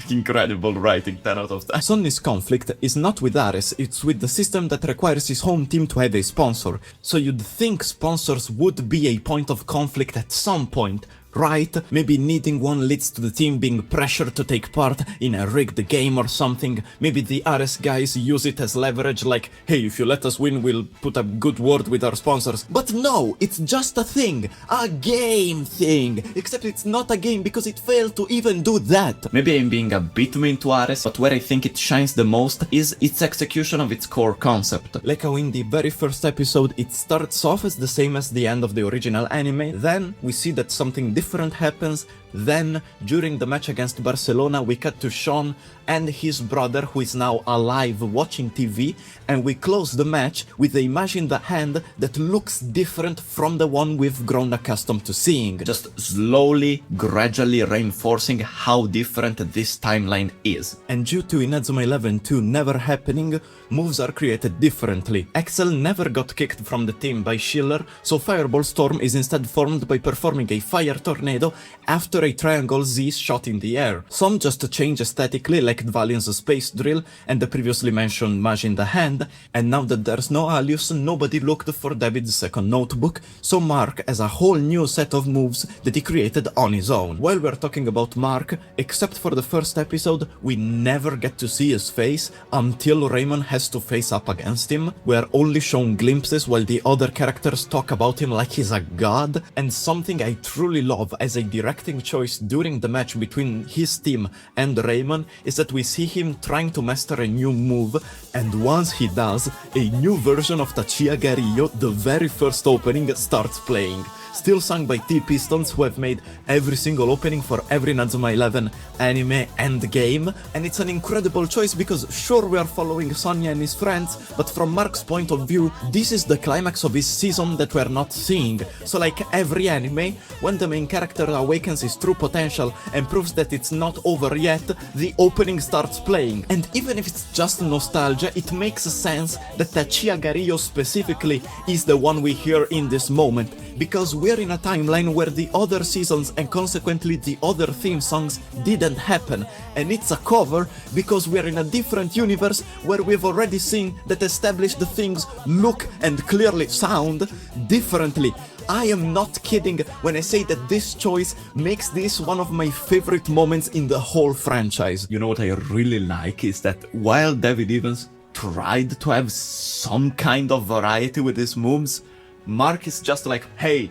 Incredible writing, 10 out of 10. Sonny's conflict is not with Ares, it's with the system that requires his home team to have a sponsor. So you'd think sponsors would be a point of conflict at some point, right? Maybe needing one leads to the team being pressured to take part in a rigged game or something. Maybe the Ares guys use it as leverage, like, hey, if you let us win, we'll put a good word with our sponsors. But no, it's just a thing. A game thing. Except it's not a game because it failed to even do that. Maybe I'm being a bit mean to Ares, but where I think it shines the most is its execution of its core concept. Like how in the very first episode it starts off as the same as the end of the original anime, then we see that something different happens, then during the match against Barcelona we cut to Sean and his brother who is now alive watching TV, and we close the match with the image in the hand that looks different from the one we've grown accustomed to seeing. Just slowly, gradually reinforcing how different this timeline is. And due to Inazuma 11 2 never happening, moves are created differently. Axel never got kicked from the team by Schiller, so Fireball Storm is instead formed by performing a fire tornado after a triangle Z shot in the air. Some just change aesthetically, like Dvalian's space drill and the previously mentioned Mage in the hand, and now that there's no Alius, nobody looked for David's second notebook, so Mark has a whole new set of moves that he created on his own. While we're talking about Mark, except for the first episode, we never get to see his face until Raymond has to face up against him. We are only shown glimpses while the other characters talk about him like he's a god, and something I truly love as a directing choice during the match between his team and Raymond is that we see him trying to master a new move, and once he does, a new version of Tachia Garillo, the very first opening, starts playing. Still sung by T-Pistons, who have made every single opening for every Inazuma 11 anime and game, and it's an incredible choice because sure we are following Sonya and his friends, but from Mark's point of view, this is the climax of his season that we're not seeing. So like every anime, when the main character awakens his true potential and proves that it's not over yet, the opening starts playing. And even if it's just nostalgia, it makes sense that Tachia Garillo specifically is the one we hear in this moment, because we're in a timeline where the other seasons and consequently the other theme songs didn't happen, and it's a cover because we're in a different universe where we've already seen that established things look and clearly sound differently. I am not kidding when I say that this choice makes this one of my favorite moments in the whole franchise. You know what I really like is that while David Evans tried to have some kind of variety with his moves, Mark is just like, hey,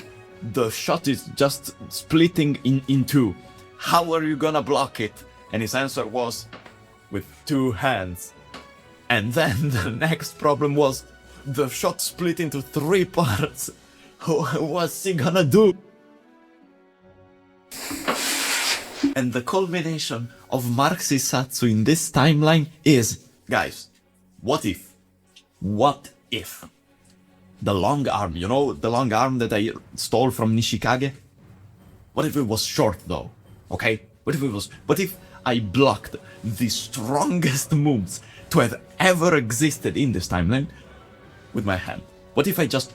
the shot is just splitting in two. How are you gonna block it? And his answer was, with two hands. And then the next problem was, the shot split into three parts. What's he gonna do? And the culmination of Mark's Isatsu in this timeline is, guys, what if the long arm, you know, the long arm that I stole from Nishikage? What if it was short though? Okay? What if I blocked the strongest moves to have ever existed in this timeline with my hand? What if I just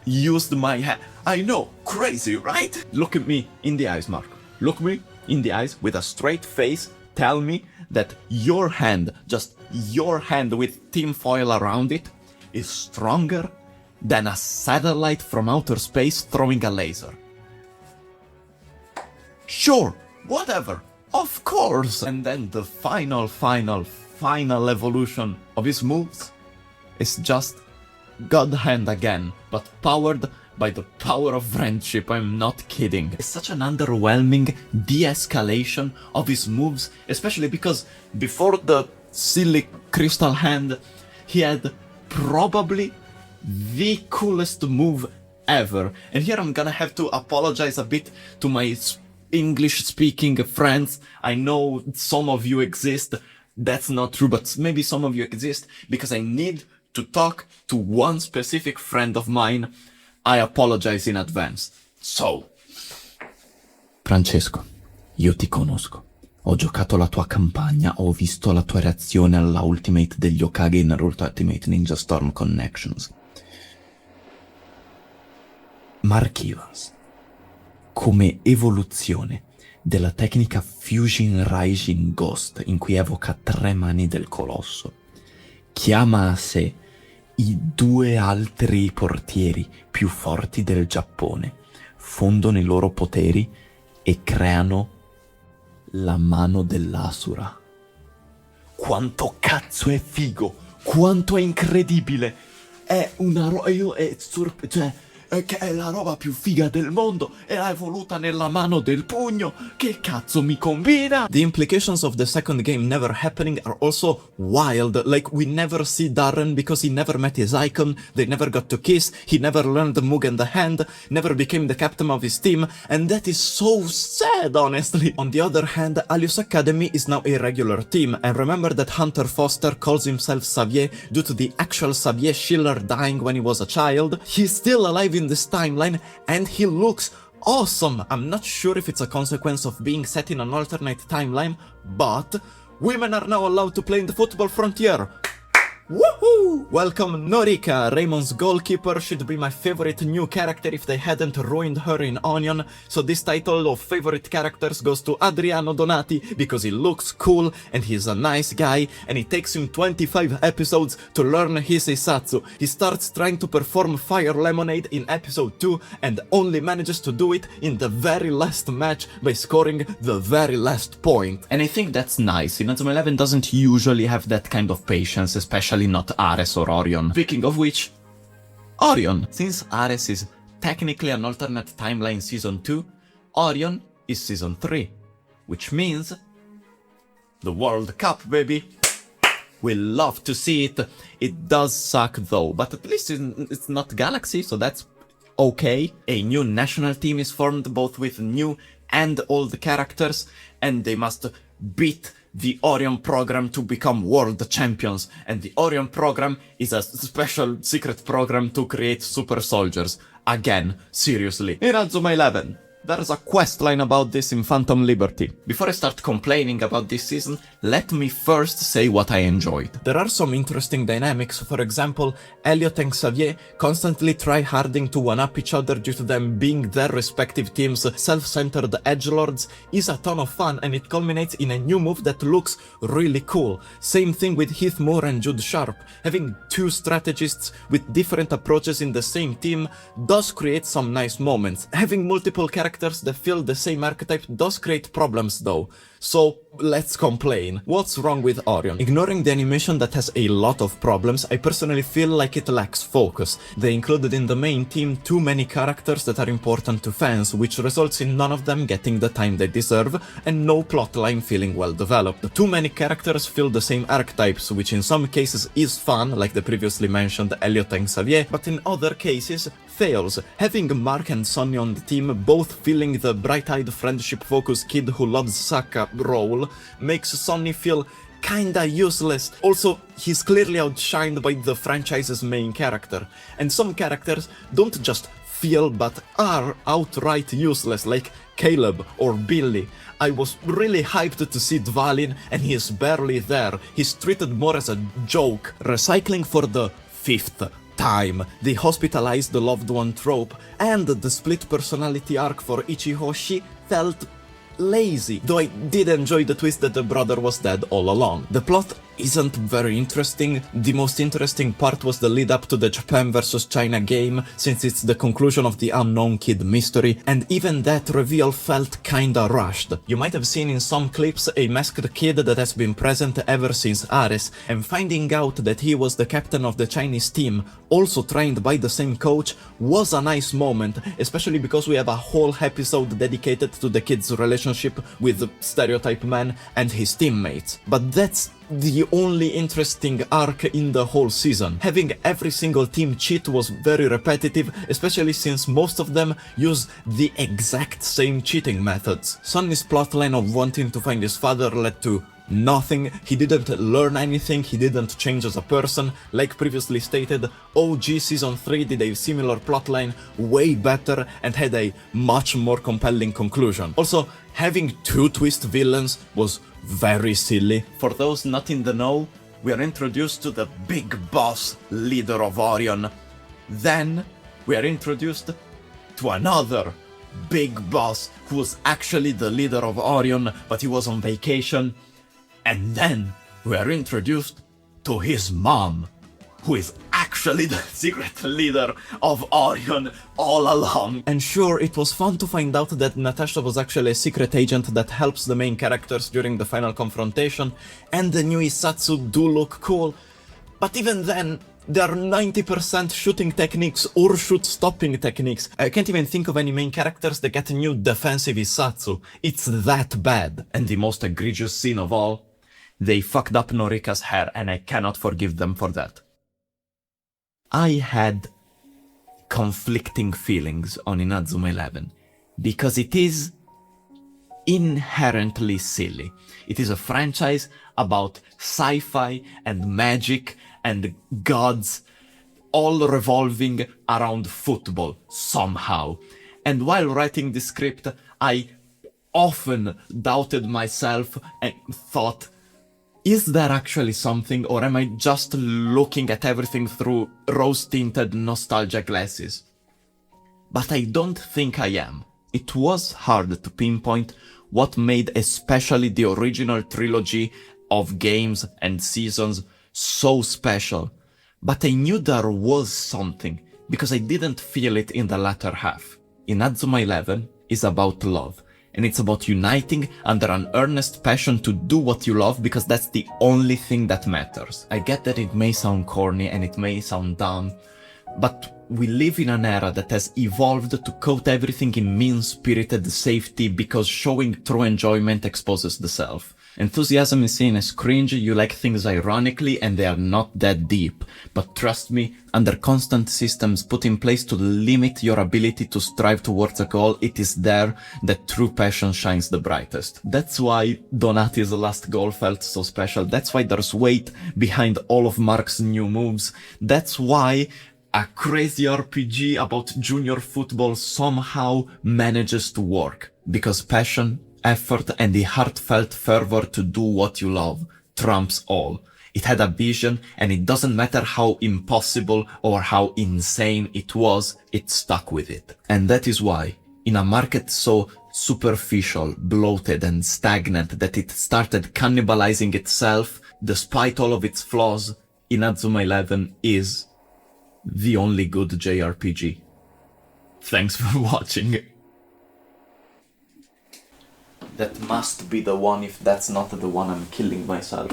used my hand? I know, crazy, right? Look at me in the eyes, Mark. Look me in the eyes with a straight face. Tell me that your hand, just your hand with tinfoil around it, is stronger than a satellite from outer space throwing a laser. Sure, whatever, of course. And then the final evolution of his moves is just God hand again, but powered by the power of friendship. I'm not kidding. It's such an underwhelming de-escalation of his moves, especially because before the silly crystal hand, he had probably the coolest move ever. And here I'm gonna have to apologize a bit to my English-speaking friends. I know some of you exist. That's not true, but maybe some of you exist, because I need to talk to one specific friend of mine. I apologize in advance. So, Francesco, io ti conosco. Ho giocato la tua campagna, ho visto la tua reazione alla ultimate degli Hokage in Naruto Ultimate Ninja Storm Connections. Mark Evans, come evoluzione della tecnica Fusion Rising Ghost in cui evoca 3 mani del colosso, chiama a sé i 2 altri portieri più forti del Giappone, fondono i loro poteri e creano la mano dell'Asura. Quanto cazzo è figo! Quanto è incredibile! È una roba... che è la roba più figa del mondo e l'hai voluta nella mano del pugno. Che cazzo mi combina? The implications of the second game never happening are also wild. Like, we never see Darren because he never met his icon, they never got to kiss, he never learned the Mugen the Hand, never became the captain of his team, and that is so sad, honestly. On the other hand, Alius Academy is now a regular team, and remember that Hunter Foster calls himself Xavier due to the actual Xavier Schiller dying when he was a child. He's still alive in this timeline, and he looks awesome. I'm not sure if it's a consequence of being set in an alternate timeline, but women are now allowed to play in the football frontier. Woohoo! Welcome Norika, Raymond's goalkeeper. Should be my favorite new character if they hadn't ruined her in Onion. So this title of favorite characters goes to Adriano Donati because he looks cool and he's a nice guy, and it takes him 25 episodes to learn his Isatsu. He starts trying to perform Fire Lemonade in episode 2 and only manages to do it in the very last match by scoring the very last point. And I think that's nice. Inazuma 11 doesn't usually have that kind of patience, especially not Ares or Orion. Speaking of which, Orion. Since Ares is technically an alternate timeline season 2, Orion is season 3. Which means the World Cup, baby. We love to see it. It does suck though, but at least it's not Galaxy, so that's okay. A new national team is formed both with new and old characters, and they must beat the Orion program to become world champions. And the Orion program is a special secret program to create super soldiers. Again, seriously. Inazuma 11. There's a quest line about this in Phantom Liberty. Before I start complaining about this season, let me first say what I enjoyed. There are some interesting dynamics. For example, Elliot and Xavier constantly try harding to one-up each other due to them being their respective teams' self-centered edgelords is a ton of fun, and it culminates in a new move that looks really cool. Same thing with Heath Moore and Jude Sharp. Having two strategists with different approaches in the same team does create some nice moments. Having multiple characters that fill the same archetype does create problems though. So let's complain. What's wrong with Orion? Ignoring the animation that has a lot of problems, I personally feel like it lacks focus. They included in the main team too many characters that are important to fans, which results in none of them getting the time they deserve, and no plotline feeling well developed. Too many characters fill the same archetypes, which in some cases is fun, like the previously mentioned Elliot and Xavier, but in other cases fails. Having Mark and Sonny on the team, both filling the bright-eyed friendship-focused kid who loves Saka role, makes Sonny feel kinda useless. Also, he's clearly outshined by the franchise's main character. And some characters don't just feel but are outright useless, like Caleb or Billy. I was really hyped to see Dvalin, and he is barely there. He's treated more as a joke. Recycling for the 5th time the hospitalized loved one trope and the split personality arc for Ichihoshi felt lazy, though I did enjoy the twist that the brother was dead all along. The plot isn't very interesting. The most interesting part was the lead up to the Japan vs China game, since it's the conclusion of the unknown kid mystery, and even that reveal felt kinda rushed. You might have seen in some clips a masked kid that has been present ever since Ares, and finding out that he was the captain of the Chinese team, also trained by the same coach, was a nice moment, especially because we have a whole episode dedicated to the kid's relationship with Stereotype Man and his teammates. But that's the only interesting arc in the whole season. Having every single team cheat was very repetitive, especially since most of them use the exact same cheating methods. Sonny's plotline of wanting to find his father led to nothing. He didn't learn anything, he didn't change as a person. Like previously stated, OG Season 3 did a similar plotline way better and had a much more compelling conclusion. Also, having two twist villains was very silly. For those not in the know, we are introduced to the big boss leader of Orion. Then we are introduced to another big boss who was actually the leader of Orion, but he was on vacation. And then we are introduced to his mom, who is actually the secret leader of Orion all along. And sure, it was fun to find out that Natasha was actually a secret agent that helps the main characters during the final confrontation, and the new Isatsu do look cool, but even then, there are 90% shooting techniques or shoot-stopping techniques. I can't even think of any main characters that get new defensive Isatsu. It's that bad. And the most egregious scene of all, they fucked up Norika's hair, and I cannot forgive them for that. I had conflicting feelings on Inazuma 11, because it is inherently silly. It is a franchise about sci-fi and magic and gods, all revolving around football somehow. And while writing the script, I often doubted myself and thought, is there actually something, or am I just looking at everything through rose-tinted nostalgia glasses? But I don't think I am. It was hard to pinpoint what made especially the original trilogy of games and seasons so special. But I knew there was something, because I didn't feel it in the latter half. Inazuma 11 is about love, and it's about uniting under an earnest passion to do what you love, because that's the only thing that matters. I get that it may sound corny and it may sound dumb, but we live in an era that has evolved to coat everything in mean-spirited safety because showing true enjoyment exposes the self. Enthusiasm is seen as cringe, you like things ironically and they are not that deep. But trust me, under constant systems put in place to limit your ability to strive towards a goal, it is there that true passion shines the brightest. That's why Donati's last goal felt so special. That's why there's weight behind all of Mark's new moves. That's why a crazy RPG about junior football somehow manages to work. Because passion, effort, and the heartfelt fervor to do what you love trumps all. It had a vision, and it doesn't matter how impossible or how insane it was, it stuck with it. And that is why, in a market so superficial, bloated, and stagnant that it started cannibalizing itself, despite all of its flaws, Inazuma 11 is the only good JRPG. Thanks for watching. That must be the one. If that's not the one, I'm killing myself.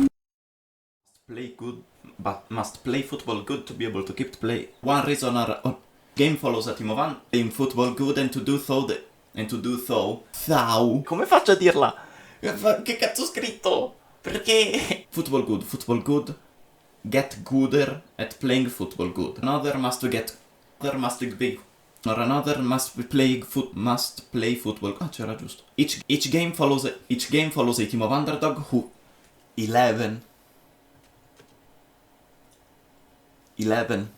Play good, but must play football good to be able to keep play. One reason our game follows a team of one, playing football good, and to do so, come faccio a dirla? Che cazzo ho scritto? Perché? Football good, get gooder at playing football good. Another must play football. Ah, c'era giusto. Each game follows a team of underdog who 11 11